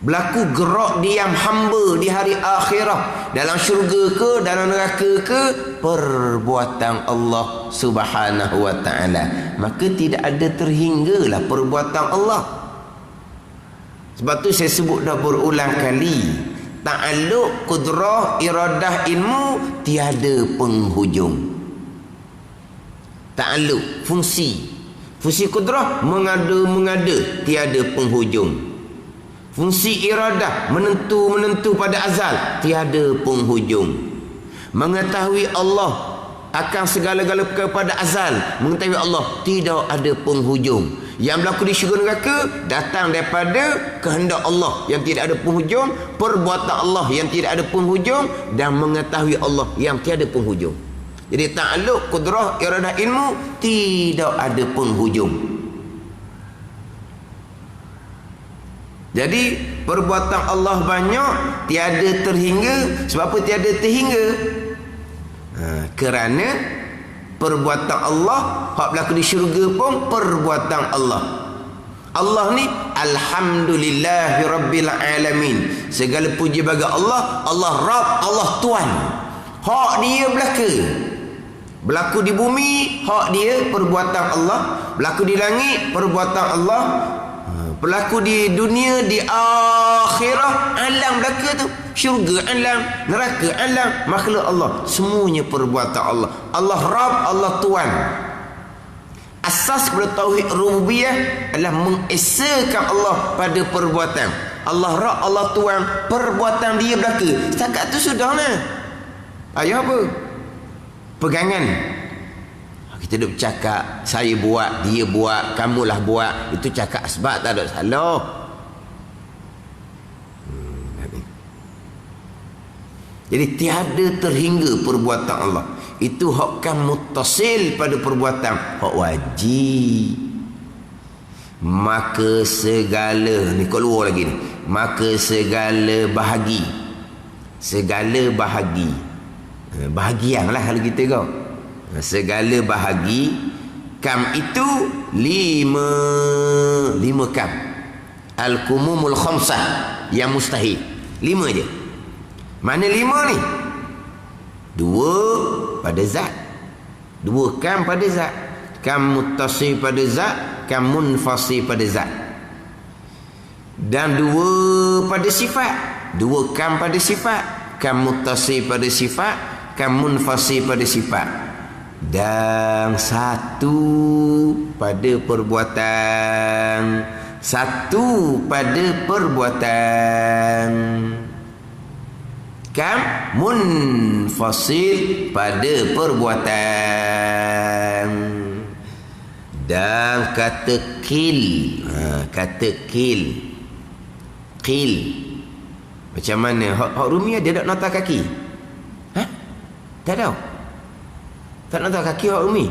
berlaku gerak diam hamba di hari akhirah, dalam syurga ke dalam neraka ke, perbuatan Allah Subhanahu wa ta'ala. Maka tidak ada terhinggalah perbuatan Allah. Sebab tu saya sebut dah berulang kali, ta'alluq kudrah iradah ilmu tiada penghujung. Ta'alluq fungsi kudrah mengada tiada penghujung. Fungsi iradah menentu pada azal tiada penghujung. Mengetahui Allah akan segala-gala perkara pada azal, mengetahui Allah tidak ada penghujung. Yang berlaku di syurga neraka datang daripada kehendak Allah yang tidak ada penghujung, perbuatan Allah yang tidak ada penghujung, dan mengetahui Allah yang tiada penghujung. Jadi ta'alluq kudrah iradah ilmu tidak ada penghujung. Jadi perbuatan Allah banyak, tiada terhingga. Sebab apa tiada terhingga? Kerana perbuatan Allah hak berlaku di syurga pun perbuatan Allah. Allah ni alhamdulillahi rabbil alamin. Segala puji bagi Allah. Allah Rabb, Allah Tuan. Hak dia berlaku di bumi, hak dia perbuatan Allah. Berlaku di langit, perbuatan Allah. Berlaku di dunia, di akhirah, alam belaka tu, syurga alam, neraka alam, makhluk Allah, semuanya perbuatan Allah. Allah Rabb, Allah Tuan. Asas kepada tauhid rububiyah adalah mengesakan Allah pada perbuatan. Allah Rabb, Allah Tuan, perbuatan dia belaka. Setakat tu sudahlah. Ayah apa? Pegangan. Kita duk cakap, saya buat, dia buat, kamulah buat. Itu cakap asbab, tak ada salah. Jadi tiada terhingga perbuatan Allah. Itu hakkan muttasil pada perbuatan, hak wajib. Maka segala, ni kat luar lagi ni, maka segala bahagi, bahagian lah kalau kita kau, segala bahagi, kam itu lima kam. Al-kumumul khamsah yang mustahil, 5 je. Mana 5 ni? 2 pada zat, 2 kam pada zat, kam muttasil pada zat, kam munfasil pada zat, dan 2 pada sifat. 2 kam pada sifat, kam muttasil pada sifat, kam munfasil pada sifat, dan 1 pada perbuatan. 1 pada perbuatan. Kam munfasil pada perbuatan. Dan kata qil, kata qil macam mana? Hak Rumi ada tak nota kaki? Tak ada. Tak nota kaki hak Rumi.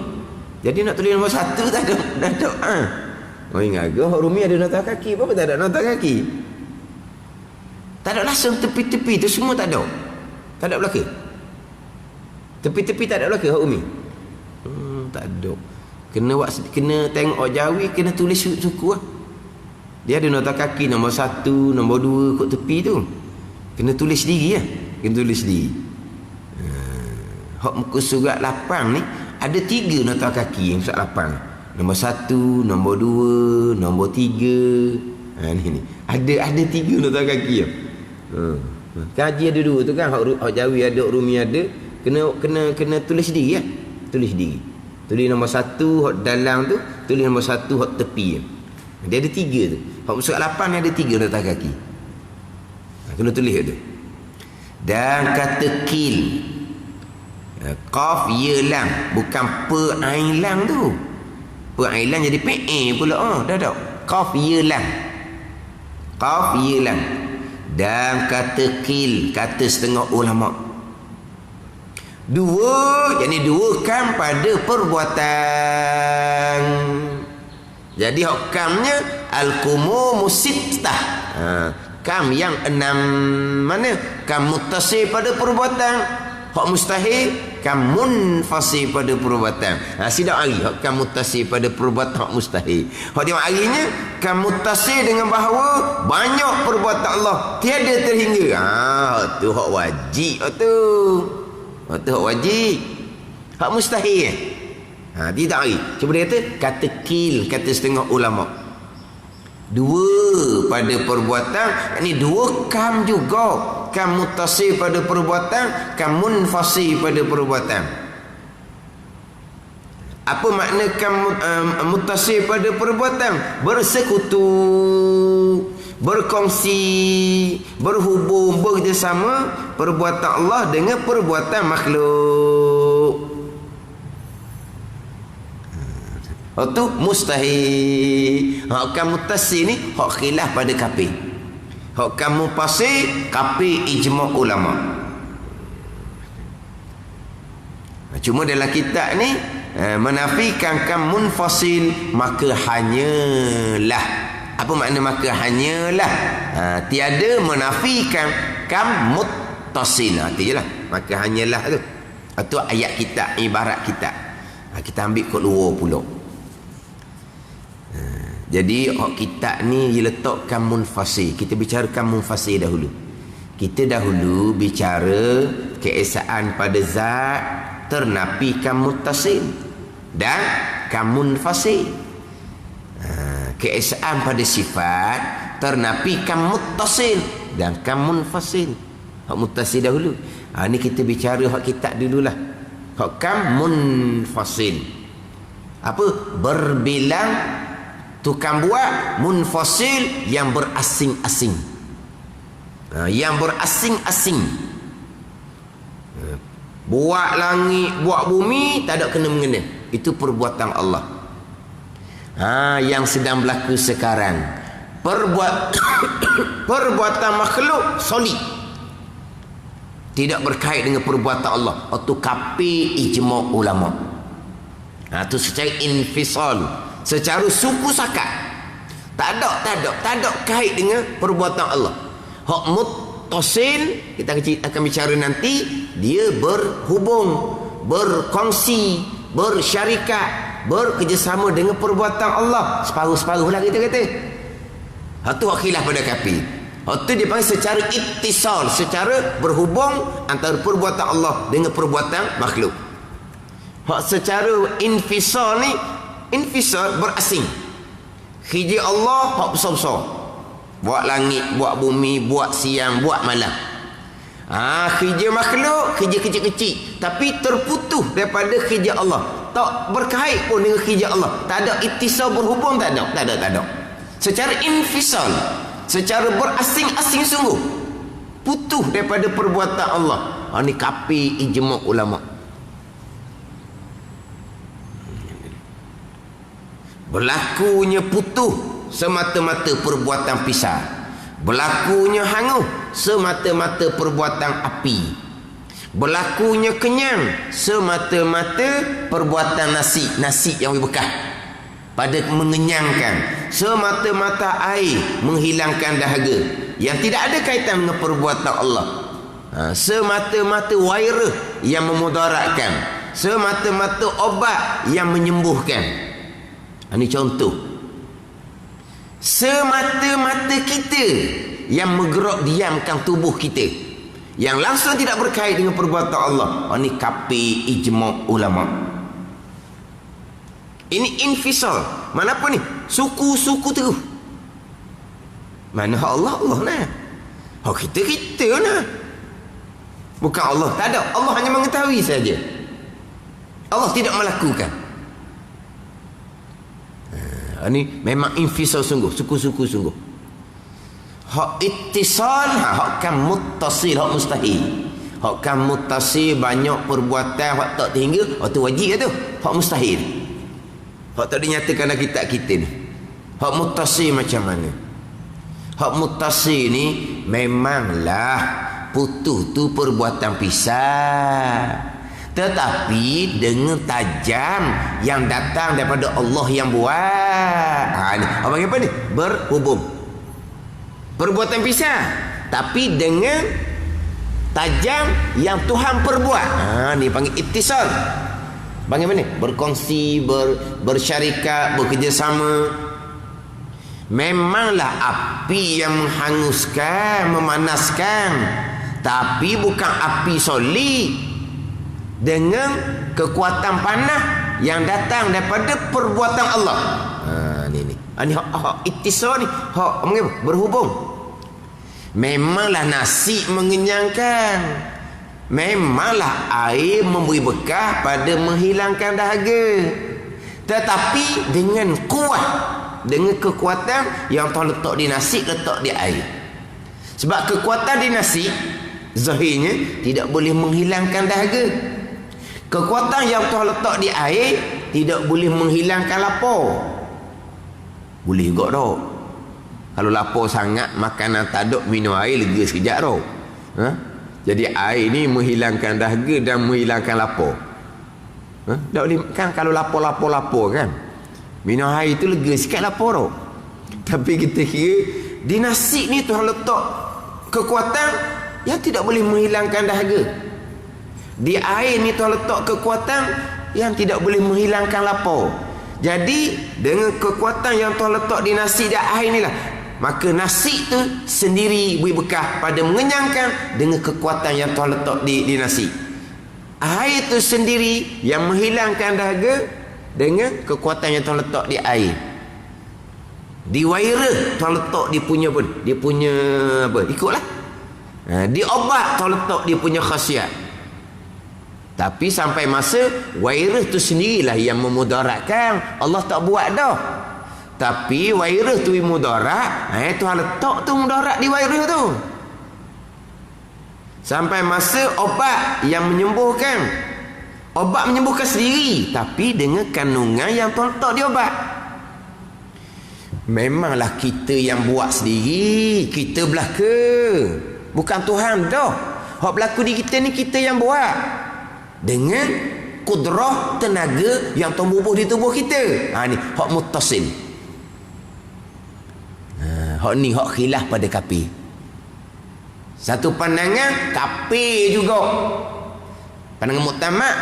Jadi nak tulis nombor 1 tak ada. Tak ada. Oh ingat ke hak Rumi ada nota kaki? Apa tak ada nota kaki? Tak ada langsung tepi-tepi tu semua tak ada. Tak ada belaka. Tepi-tepi tak ada belaka hak Umi. Tak ada. Kena tengok Jawi, kena tulis suku lah. Dia ada nota kaki nombor 1, nombor 2 kat tepi tu. Kena tulis sendiri lah. Kena tulis sendiri. Hak muka surat 8 ni ada 3 nota kaki yang surat 8. Nombor 1, nombor 2, nombor 3. Ni. Ada 3 nota kaki lah. Kaji ada 2 tu kan, hak Jawi ada, hak Rumi ada. Kena tulis sendiri lah. Tulis sendiri. Tulis nombor 1 hak dalam tu, tulis nombor 1 hak tepi. Dia ada 3 tu. Hak surat 8 ni ada 3 nota kaki. Kena tulis tu. Dan kata qil, qaf ya lam, bukan pe ain lam tu. Pe ain lam jadi pe pula. Dah tak. Qaf ya lam. Qaf ya lam. Dan kata qil, kata setengah ulama. 2, jadi 2 kam pada perbuatan. Jadi hukamnya al-kumu sittah. Kam yang 6 mana? Kam muttasil pada perbuatan. Hak mustahil kan munfasil pada perbuatan. Sidak hari hak kan muttasil pada perbuatan hak mustahil. Hak dia harinya kan muttasil dengan bahawa banyak perbuatan Allah tiada terhingga. Hak tu hak wajib tu. Hak tu hak wajib. Hak mustahil. Tidak hari. Cuba dia kata kil, kata setengah ulama. Dua pada perbuatan, ini dua kam juga. Kam muttasil pada perbuatan, kam munfasil pada perbuatan. Apa makna kam muttasil pada perbuatan? Bersekutu, berkongsi, berhubung, bekerjasama perbuatan Allah dengan perbuatan makhluk. Itu mustahil. Hak kam muttasil ni hak khilaf pada kafir. Hak kam munfasil kafir ijma' ulama. Cuma dalam kitab ni menafikan kam munfasil, maka hanyalah. Apa makna maka hanyalah? Tiada menafikan kam muttasil. Itu je lah. Maka hanyalah tu. Itu ayat kitab, ibarat kitab. Kita ambil kot luar pula. Jadi kitab ni diletakkan munfasil. Kita bicarakan munfasil dahulu. Kita dahulu bicara keesaan pada zat ternafikan muttasil dan kamunfasil. Keesaan pada sifat ternafikan muttasil dan kamunfasil. Hak muttasil dahulu. Ni kita bicara hak kitab dululah. Hak kamunfasil. Apa? Berbilang tukang buat, munfasil yang berasing-asing. Yang berasing-asing. Buat langit, buat bumi, tak ada kena-mengena. Itu perbuatan Allah. Yang sedang berlaku sekarang. Perbuatan makhluk solid. Tidak berkait dengan perbuatan Allah. Itu kapi ijma' ulama. Itu secara infisal, secara suku sakat. Tak ada kait dengan perbuatan Allah. Hak muttasil kita akan bicara nanti, dia berhubung, berkongsi, bersyarikat, bekerjasama dengan perbuatan Allah. Separuh-separuh lah kita kata. Hak tu hak khilaf pada kafir. Hak tu dia panggil secara ittisal, secara berhubung antara perbuatan Allah dengan perbuatan makhluk. Hak secara infisal ni, infisal berasing. Khijil Allah hak besar-besar. Buat langit, buat bumi, buat siang, buat malam. Khijil makhluk, khijil kecil-kecil, tapi terputus daripada khijil Allah. Tak berkait pun dengan khijil Allah. Tak ada ittisal berhubung, tak ada. Secara infisal, secara berasing-asing sungguh, putus daripada perbuatan Allah. Ni kafir ijma' ulama. Berlakunya putus semata-mata perbuatan pisah. Berlakunya hangus semata-mata perbuatan api. Berlakunya kenyang semata-mata perbuatan nasi yang berbekas pada mengenyangkan. Semata-mata air menghilangkan dahaga yang tidak ada kaitan dengan perbuatan Allah. Semata-mata virus yang memudaratkan. Semata-mata obat yang menyembuhkan. Ini contoh. Semata-mata kita yang menggerak diamkan tubuh kita, yang langsung tidak berkait dengan perbuatan Allah. Ini kafir ijma' ulama. Ini infisal. Mana apa ni? Suku-suku terus. Mana Allah nah. Kita nah. Bukan Allah. Tak ada. Allah hanya mengetahui saja. Allah tidak melakukan. Ini memang infisal sungguh, suku-suku sungguh. Hak ittisal, hak kan muttasil, hak mustahil. Hak kan muttasil banyak perbuatan hak tak terhingga, tu wajib tu. Hak mustahil. Hak tak dinyatakan dalam kitab kita ni. Hak muttasil macam mana? Hak muttasil ni memanglah putus tu perbuatan pisah. Tetapi dengan tajam yang datang daripada Allah yang buat. Ni apa panggil apa ni? Berhubung. Perbuatan pisah, tapi dengan tajam yang Tuhan perbuat. Ni panggil ittisal. Bagaimana? Berkongsi, bersyarikat, bekerjasama. Memanglah api yang menghanguskan, memanaskan, tapi bukan api solid dengan kekuatan panah yang datang daripada perbuatan Allah. Ni hak ittisal ni, hak berhubung. Memanglah nasi mengenyangkan, memanglah air memberi bekah pada menghilangkan dahaga, tetapi dengan kuat, dengan kekuatan yang Tuhan letak di nasi, letak di air. Sebab kekuatan di nasi zahirnya tidak boleh menghilangkan dahaga. Kekuatan yang Tuhan letak di air tidak boleh menghilangkan lapar. Boleh juga tak? Kalau lapar sangat, makanan tak ada, minum air lega sekejap tau. Jadi air ni menghilangkan dahaga dan menghilangkan lapar. Tak boleh kan, kalau lapar kan, minum air tu lega sikit lapar tau. Tapi kita kira di nasi ni Tuhan letak kekuatan yang tidak boleh menghilangkan dahaga. Di air ni Tuhan letak kekuatan yang tidak boleh menghilangkan lapar. Jadi dengan kekuatan yang Tuhan letak di nasi dan air ni lah, maka nasi tu sendiri beri bekah pada mengenyangkan dengan kekuatan yang Tuhan letak di nasi. Air tu sendiri yang menghilangkan dahaga dengan kekuatan yang Tuhan letak di air. Di wairah Tuhan letak dia punya pun, dia punya apa? Ikutlah. Di obat Tuhan letak dia punya khasiat. Tapi sampai masa wairah tu sendirilah yang memudaratkan. Allah tak buat dah. Tapi wairah tu mudarat, Tuhan letak tu mudarat di wairah tu. Sampai masa obat yang menyembuhkan. Obat menyembuhkan sendiri, tapi dengan kandungan yang Tuhan letak di obat. Memanglah kita yang buat sendiri, kita belaka. Bukan Tuhan dah. Hak berlaku di kita ni kita yang buat. Dengan kudrah tenaga yang Tuhan bubuh di tubuh kita. Ni hak muttasil. Hak ni hak khilaf pada kafir. Satu pandangan kafir juga. Pandangan muktamad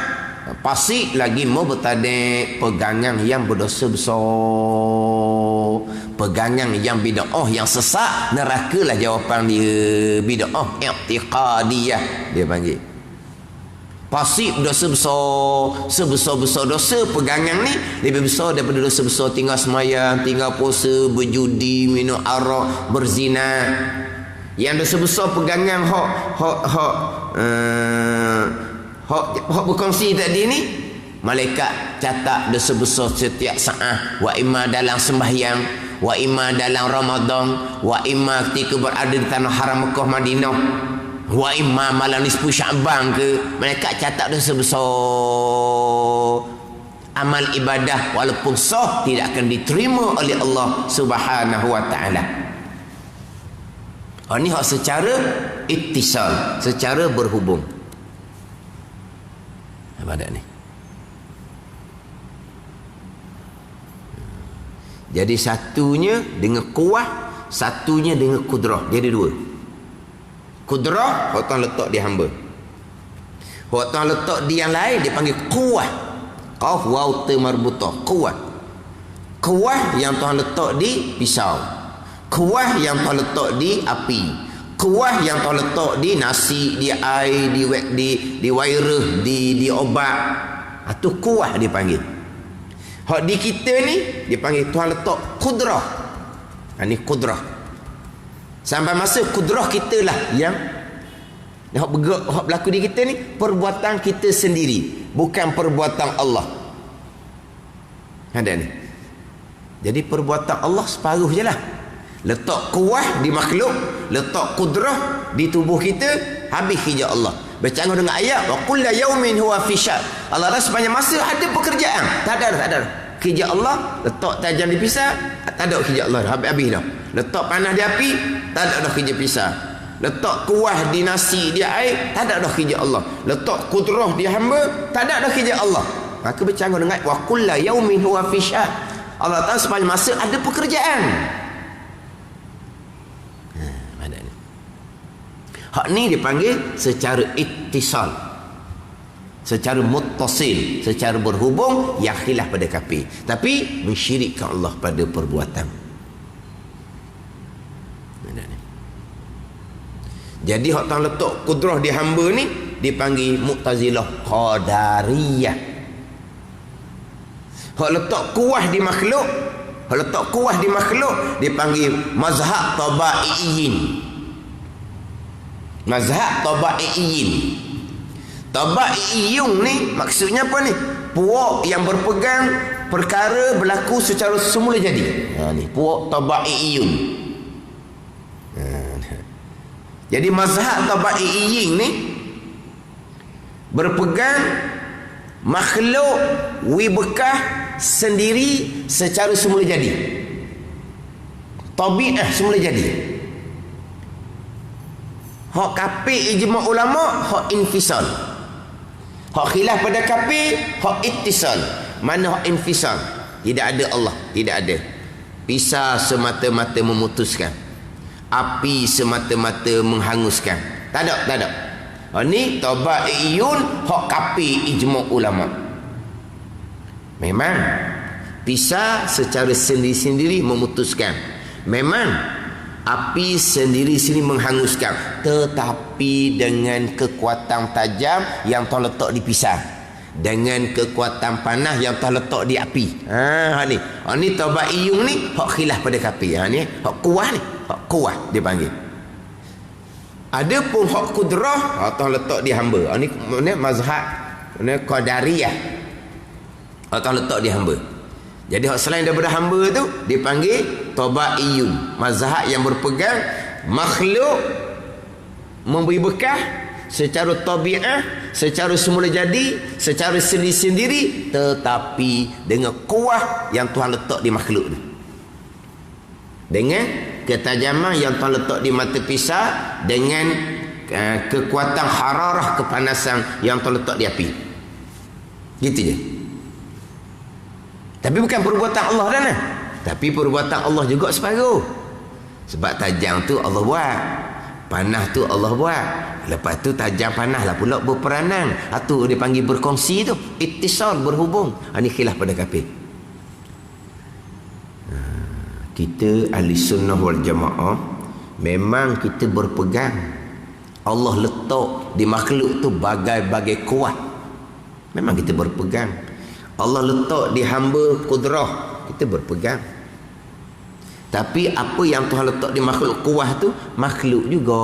pasik lagi mau bertadek pegangan yang berdosa besar, pegangan yang bid'ah, yang sesat, nerakalah jawapan dia. Bid'ah i'tiqadiyah dia panggil. Pasik dosa besar, sebesar-besar dosa pegangan ni lebih besar daripada dosa besar tinggal semayang, tinggal puasa, berjudi, minum arak, berzina. Yang dosa besar pegangan hak berkongsi tadi ni, malaikat catat dosa besar setiap saat, wa imma dalam sembahyang, wa imma dalam Ramadan, wa imma ketika berada di tanah haram Mekah Madinah, wa imma malam nisfu Sya'ban ke. Mereka catat dosa besar. Amal ibadah walaupun sah tidak akan diterima oleh Allah Subhanahu wa taala. Ini hak secara ittisal, secara berhubung. Apa ada ni? Jadi satunya dengan kuah, satunya dengan kudrah. Jadi dua. Kudrah hak Tuhan letak di hamba. Hak Tuhan letak di yang lain dia panggil kuah. Qaf waw ta marbutah, kuah. Kuah yang Tuhan letak di pisau. Kuah yang Tuhan letak di api. Kuah yang Tuhan letak di nasi, di air, di wairah, di obat. Itu kuah dia panggil. Hak di kita ni dia panggil Tuhan letak kudrah. Ini kudrah. Sampai masa kudrah kita lah yang hak berlaku di kita ni perbuatan kita sendiri, bukan perbuatan Allah. Ada ni. Jadi perbuatan Allah separuh je lah. Letak kuah di makhluk, letak kudrah di tubuh kita, habis kerja Allah. Bercanggah dengan ayat wa kullu yaumin huwa fi sya'n. Allah dah sepanjang masa ada pekerjaan. Tak ada. Kerja Allah letak tajam di pisau, tak ada kerja Allah, habis dah. Letak panah di api, tak ada dah kerja pisau. Letak kuah di nasi, di air, tak ada dah kerja Allah. Letak kudrah di hamba, tak ada dah kerja Allah. Maka bercanggah dengan wa kullu yaumin huwa fi sya'n. Allah tahu sepanjang masa ada pekerjaan. Hak ni dipanggil secara ittisal, secara muttasil, secara berhubung, yang khilaf pada kafir, tapi mensyirikkan Allah pada perbuatan. Jadi hak tang letak kudrah di hamba ni dipanggil Mu'tazilah Qadariyah. Hak letak kuah di makhluk, hak letak kuah di makhluk dipanggil mazhab tabaiyin. Mazhab tabaiyin. Tabaiyun ni maksudnya apa ni? Puak yang berpegang perkara berlaku secara semula jadi. Ni puak tabaiyun. Jadi mazhab tabaiyin ni berpegang makhluk wibekah sendiri secara semula jadi. Tabi'ah semula jadi. Hak kafir ijma' ulama, hak infisal. Hak khilaf pada kafir, hak ittisal. Mana hak infisal? Tidak ada Allah, tidak ada. Pisah semata-mata memutuskan. Api semata-mata menghanguskan. Tak ada, tak ada. Ini tabaiyun, hak kafir ijma' ulama. Memang pisah secara sendiri-sendiri memutuskan. Memang api sendiri-sendiri menghanguskan, tetapi dengan kekuatan tajam yang terletak di pisang, dengan kekuatan panas yang terletak di api. Ni tabaiyun ni hak khilaf pada kafir. Ni hak kuah ni, hak kuah dia panggil. Ada pun hak kudrah hak terletak di hamba. Ni mazhab ni Qadariyah. Hak terletak di hamba. Jadi hak selain daripada hamba tu dipanggil tabaiyun, mazhab yang berpegang makhluk memberi bekah secara tabi'ah, secara semula jadi, secara sendiri-sendiri, tetapi dengan kuah yang Tuhan letak di makhluk tu, dengan ketajaman yang Tuhan letak di mata pisau, dengan kekuatan hararah, kepanasan yang Tuhan letak di api. Gitu je. Tapi bukan perbuatan Allah dah lah. Tapi perbuatan Allah juga separuh. Sebab tajam tu Allah buat, panah tu Allah buat. Lepas tu tajam panah lah pula berperanan. Itu dia panggil berkongsi tu, ittisal, berhubung. Ini khilaf pada kafir. Kita ahli sunnah wal jamaah, memang kita berpegang Allah letak di makhluk tu bagai-bagai kuat. Memang kita berpegang. Allah letak di hamba kudrah, kita berpegang. Tapi apa yang Tuhan letak di makhluk kuah tu, makhluk juga.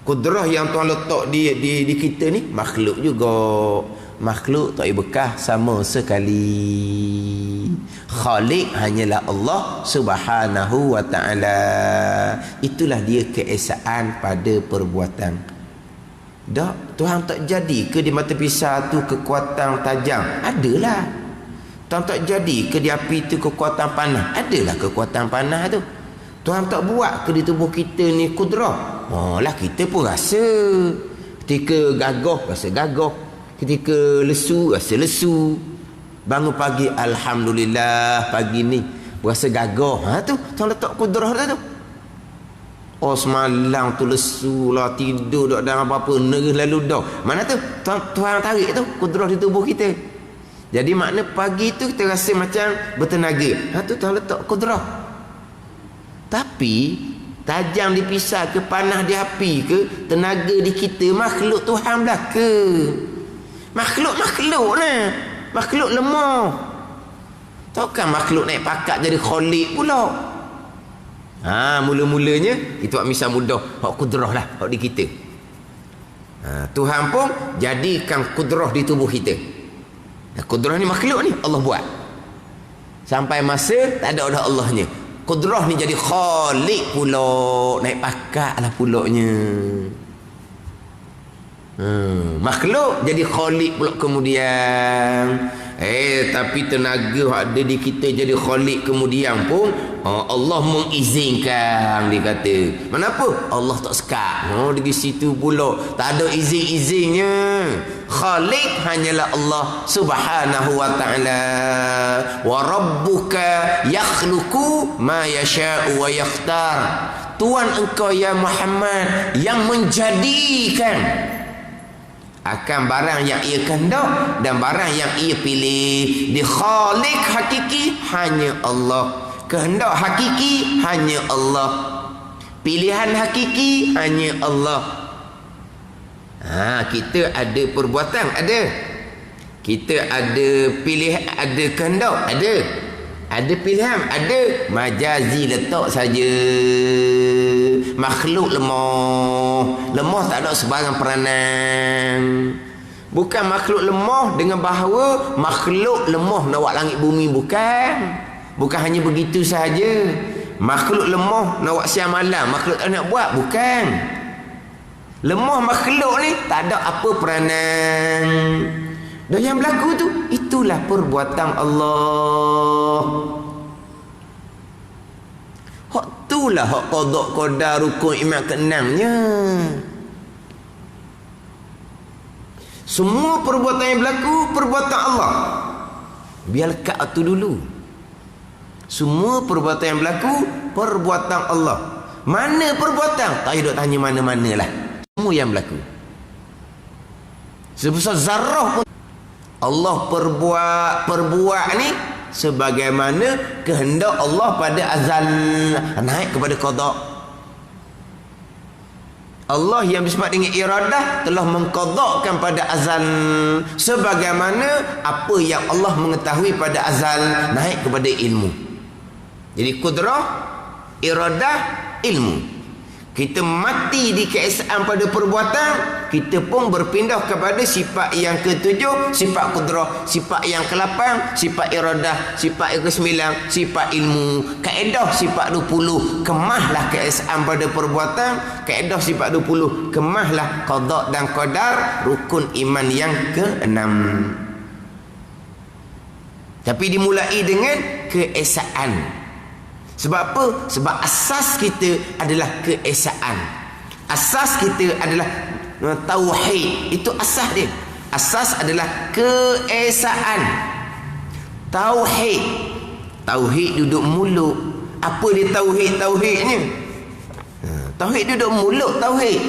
Kudrah yang Tuhan letak di kita ni, makhluk juga. Makhluk tak bekah sama sekali. Khaliq hanyalah Allah Subhanahu wa ta'ala. Itulah dia keesaan pada perbuatan. Tak, Tuhan tak jadi ke di mata pisau tu kekuatan tajam? Adalah. Tuhan tak jadi ke di api tu kekuatan panas? Adalah kekuatan panas tu. Tuhan tak buat ke di tubuh kita ni kudrah? Lah kita pun rasa. Ketika gagah, rasa gagah. Ketika lesu, rasa lesu. Bangun pagi, alhamdulillah, pagi ni berasa gagah. Tu Tuhan letak kudrah tu. Oh semalam tu lesu lah, tidur tak ada apa-apa, nerus lalu dah. Mana tu? Tuhan tarik tu kudrah di tubuh kita. Jadi makna pagi tu kita rasa macam bertenaga. Tu Tuhan letak kudrah. Tapi tajam dipisah ke, panas di api ke, tenaga di kita, makhluk Tuhan belaka. Makhluk lah. Makhluk lemah. Takkan makhluk naik pakat jadi khaliq pula. Mula-mulanya itu hak misal mudah, hak kudrah lah, hak di kita. Tuhan pun jadikan kudrah di tubuh kita. Kudrah ni makhluk ni Allah buat. Sampai masa tak ada dah Allahnya. Kudrah ni jadi khaliq pula, naik pakat lah pulaknya. Makhluk jadi khaliq pula kemudian. Tapi tenaga ada di kita jadi khaliq kemudian pun Allah mengizinkan, dia kata. Kenapa? Allah tak sekat. Di situ pula tak ada izin-izinnya. Khaliq hanyalah Allah Subhanahu wa ta'ala. Wa rabbuka yakhluqu ma yasha'u wa yakhtar. Tuhan engkau ya Muhammad yang menjadikan akan barang yang ia kehendak dan barang yang ia pilih. Di khalik hakiki hanya Allah, kehendak hakiki hanya Allah, pilihan hakiki hanya Allah. Kita ada perbuatan, ada. Kita ada pilihan, ada kehendak, ada. Ada pilihan, ada. Majazi letak saja. Makhluk lemah. Lemah tak ada sebarang peranan. Bukan makhluk lemah dengan bahawa makhluk lemah nak buat langit bumi. Bukan hanya begitu sahaja. Makhluk lemah nak buat siang malam, makhluk tak nak buat. Bukan. Lemah makhluk ni tak ada apa peranan. Dan yang berlaku tu, itulah perbuatan Allah. Hak itulah hak qada qadar rukun iman keenamnya. Semua perbuatan yang berlaku perbuatan Allah. Biar lekat tu dulu. Semua perbuatan yang berlaku perbuatan Allah. Mana perbuatan? Tak payah duk tanya mana-mana lah. Semua yang berlaku. Sebesar zarrah pun Allah perbuat ni sebagaimana kehendak Allah pada azal, naik kepada qada. Allah yang bersifat dengan iradah telah mengqadakkan pada azal sebagaimana apa yang Allah mengetahui pada azal, naik kepada ilmu. Jadi kudrah, iradah, ilmu. Kita mati di keesaan pada perbuatan, kita pun berpindah kepada sifat yang ketujuh, sifat kudrah, sifat yang ke-8, sifat iradah, sifat yang ke-9, sifat ilmu. Kaedah sifat 20, kemahlah keesaan pada perbuatan. Kaedah sifat 20, kemahlah qada dan qadar, rukun iman yang ke-6. Tapi dimulai dengan keesaan. Sebab apa? Sebab asas kita adalah keesaan. Asas kita adalah tauhid. Itu asas dia. Asas adalah keesaan. Tauhid. Tauhid duduk mulut. Apa dia tauhid-tauhidnya? Tauhid duduk mulut, tauhid.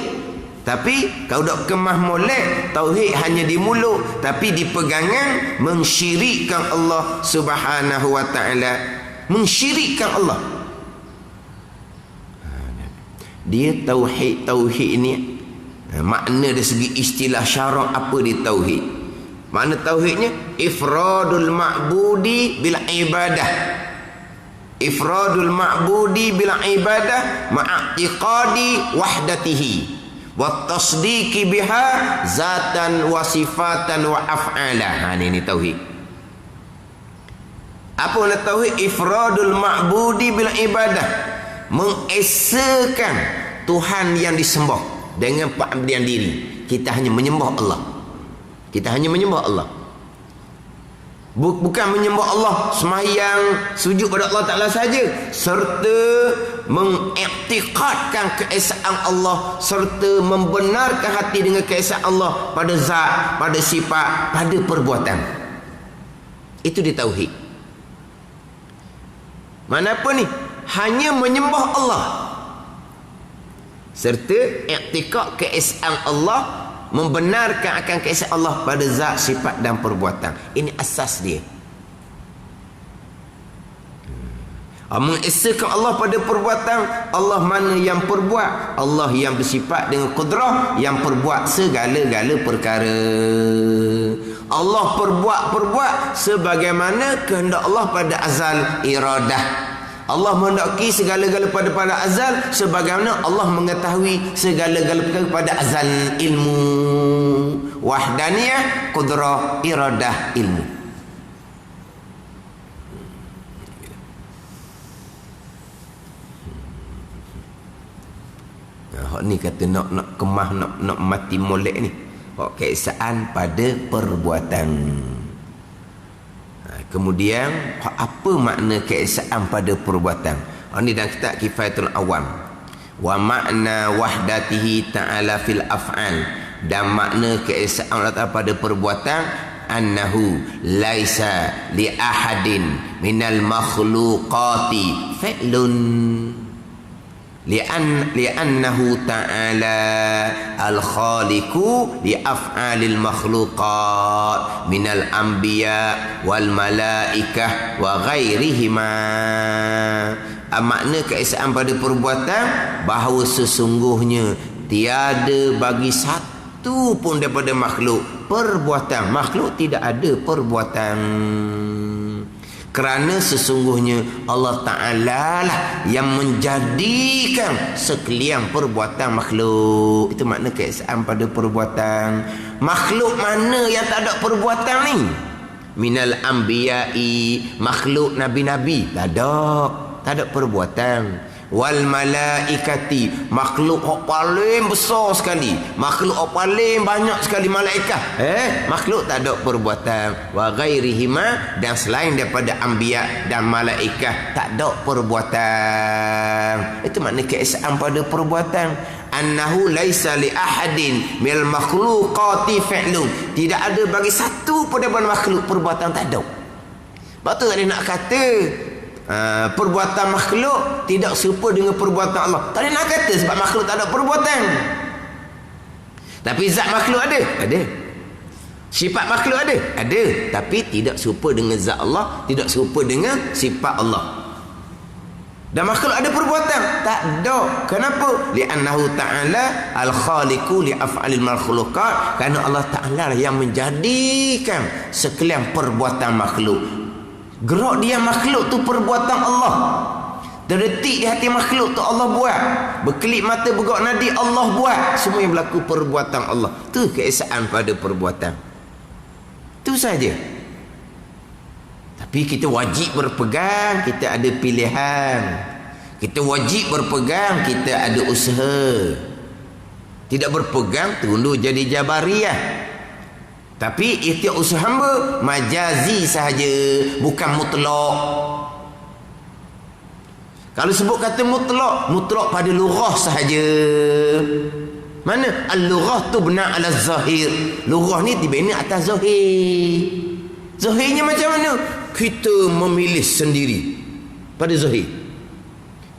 Tapi kalau dok kemah molek, tauhid hanya di mulut, tapi di pegangan mensyirikkan Allah Subhanahu wa taala. Mensyirikkan Allah. Dia tauhid ni makna dari segi istilah syarak apa dia tauhid. Makna tauhidnya ifradul ma'budi bil ibadah. Ifradul ma'budi bil ibadah ma'aqiqadi wahdatihi wa tasdiqi biha zatan wa sifatan wa af'ala. Ini tauhid. Apa nak tauhid? Ifradul ma'budi bil ibadah, mengesakan Tuhan yang disembah dengan pengabdian diri. Kita hanya menyembah Allah. Kita hanya menyembah Allah. Bukan menyembah Allah sembahyang sujud pada Allah Ta'ala saja, serta mengiktikadkan keesaan Allah, serta membenarkan hati dengan keesaan Allah pada zat, pada sifat, pada perbuatan. Itu dia tauhid. Mana apa ni? Hanya menyembah Allah serta iktikad keesaan Allah, membenarkan akan keesaan Allah pada zat, sifat dan perbuatan. Ini asas dia. Mengesakan Allah pada perbuatan. Allah mana yang perbuat? Allah yang bersifat dengan kudrah, yang perbuat segala-gala perkara. Allah perbuat sebagaimana kehendak Allah pada azal, iradah. Allah menghendaki segala-gala pada azal sebagaimana Allah mengetahui segala-gala perkara pada azal, ilmu, wahdaniyah, kudrah, iradah, ilmu. Ni kata nak kemah, nak mati molek ni. Keesaan pada perbuatan. Kemudian apa makna keesaan pada perbuatan? Ini dalam kitab Kifayatul Awam. Wa makna wahdatihi ta'ala fil af'al. Dan makna keesaan Allah Ta'ala pada perbuatan, annahu laisa li ahadin minal makhluqati fi'lun. li'annahu ta'ala al-khaliqu li af'alil makhluqat minal anbiya wal malaikah wa ghairihima. Makna keesaan pada perbuatan bahawa sesungguhnya tiada bagi satu pun daripada makhluk perbuatan. Makhluk tidak ada perbuatan. Kerana sesungguhnya Allah Ta'ala lah yang menjadikan sekalian perbuatan makhluk. Itu makna keesaan pada perbuatan. Makhluk mana yang tak ada perbuatan ni? Minal anbiya'i, makhluk nabi-nabi. Tak ada perbuatan. Wal malaikati, makhluk yang paling besar sekali, makhluk yang paling banyak sekali malaikat, makhluk tak ada perbuatan. Wa ghairihima, dan selain daripada anbiya dan malaikat tak ada perbuatan. Itu makna keesaan pada perbuatan. Annahu laisa li ahadin mil makhluqati fi'lun, tidak ada bagi satu pun daripada makhluk perbuatan, tak ada. Sebab tu tadi nak kata perbuatan makhluk tidak serupa dengan perbuatan Allah. Tak ada nak kata sebab makhluk tak ada perbuatan. Tapi zat makhluk ada. Sifat makhluk ada. Tapi tidak serupa dengan zat Allah, tidak serupa dengan sifat Allah. Dan makhluk ada perbuatan? Tak ada. Kenapa? Li'annahu ta'ala al-khaliqu li af'alil makhluqat. Kerana Allah Ta'ala yang menjadikan sekalian perbuatan makhluk. Gerak dia makhluk tu perbuatan Allah. Terdetik di hati makhluk tu Allah buat. Berkelip mata bergerak nadi Allah buat. Semua yang berlaku perbuatan Allah. Tu keesaan pada perbuatan. Tu saja. Tapi kita wajib berpegang, kita ada pilihan. Kita wajib berpegang, kita ada usaha. Tidak berpegang tunduk jadi jabariyah. Tapi ikhtiar usaha hamba majazi sahaja, bukan mutlak. Kalau sebut kata mutlak pada lughah sahaja. Mana al-lughah tu benar ala zahir. Lughah ni dibina atas zahir. Zahirnya macam mana? Kita memilih sendiri pada zahir.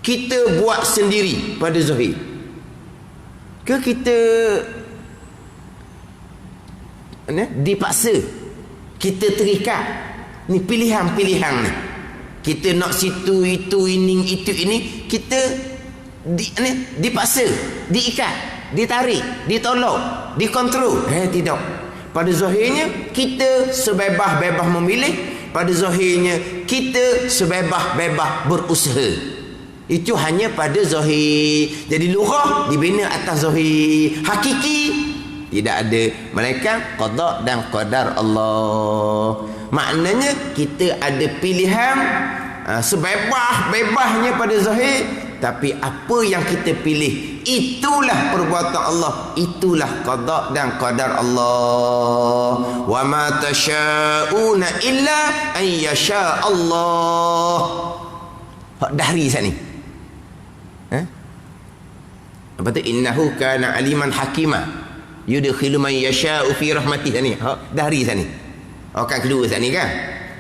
Kita buat sendiri pada zahir. Ke kita dipaksa, kita terikat. Ni pilihan-pilihan ni. Kita nak situ, itu, ini, kita dipaksa, diikat, ditarik, ditolak, dikontrol. Tidak. Pada zahirnya kita sebebas-bebas memilih, pada zahirnya kita sebebas-bebas berusaha. Itu hanya pada zahir. Jadi lughah dibina atas zahir. Hakiki tidak ada, melainkan qada dan qadar Allah. Maknanya kita ada pilihan sebebas-bebasnya pada zahir, tapi apa yang kita pilih itulah perbuatan Allah, itulah qada dan qadar Allah. Wa ma tasyauna illa an yasha Allah. Hak dahri sat ni. Apa tu? Innahu kana aliman hakima. Yudkhilu man yasha'u fi rahmatih ni. Dahri sat ni. Orang kedua sat ni kan.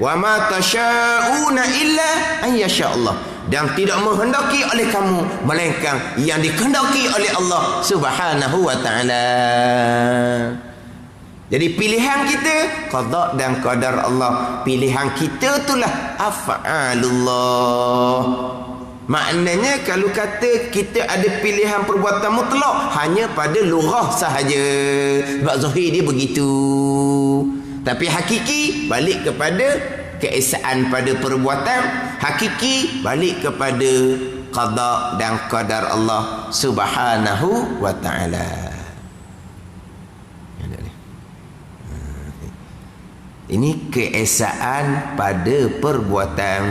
Wa ma tasyauna illa an yasha Allah. Dan tidak menghendaki oleh kamu melainkan yang dikehendaki oleh Allah Subhanahu wa taala. Jadi pilihan kita qada dan qadar Allah. Pilihan kita itulah af'alullah. Maknanya kalau kata kita ada pilihan perbuatan mutlak hanya pada lughah sahaja. Sebab zahir dia begitu. Tapi hakiki balik kepada keesaan pada perbuatan. Hakiki balik kepada qada dan qadar Allah Subhanahu wa taala. Ini keesaan pada perbuatan.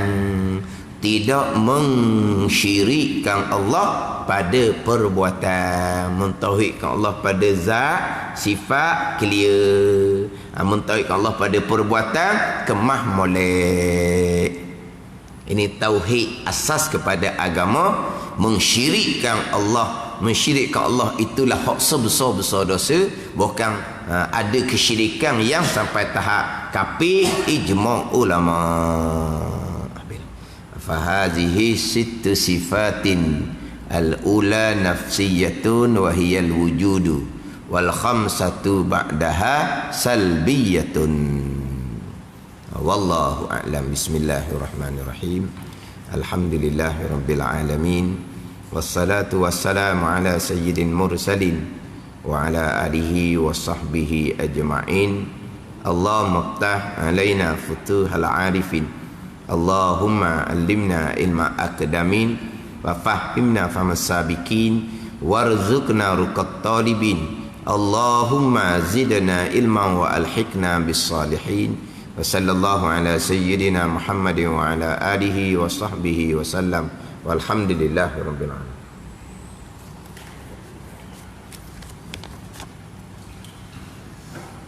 Tidak mengsyirikkan Allah pada perbuatan. Mentauhidkan Allah pada zat, sifat, clear. Mentauhidkan Allah pada perbuatan, kemah molek. Ini tauhid asas kepada agama. Mensyirikkan Allah, mensyirikkan Allah itulah hak sebesar-besar dosa. Bukan ada kesyirikan yang sampai tahap kafir, ijma' ulama. Fahazihi sittu sifatin Al-ula nafsiyatun wa hiya al-wujudu wal khamsatu ba'daha salbiyatun. Wallahu a'lam. Bismillahirrahmanirrahim. Alhamdulillahirabbil alamin. Wassalatu wassalamu ala sayyidil mursalin wa ala alihi wa sahbihi ajma'in. Allahumma iftah alaina futuhal arifin. Allahumma allimna ilma akdamin wa fahimna famas sabiqin warzuqna ruqat talibin. Allahumma zidna ilman wa alhiqna bis salihin. Wa sallallahu ala sayyidina Muhammadin wa ala alihi wa sahbihi wa sallam. Walhamdulillahi rabbil alamin.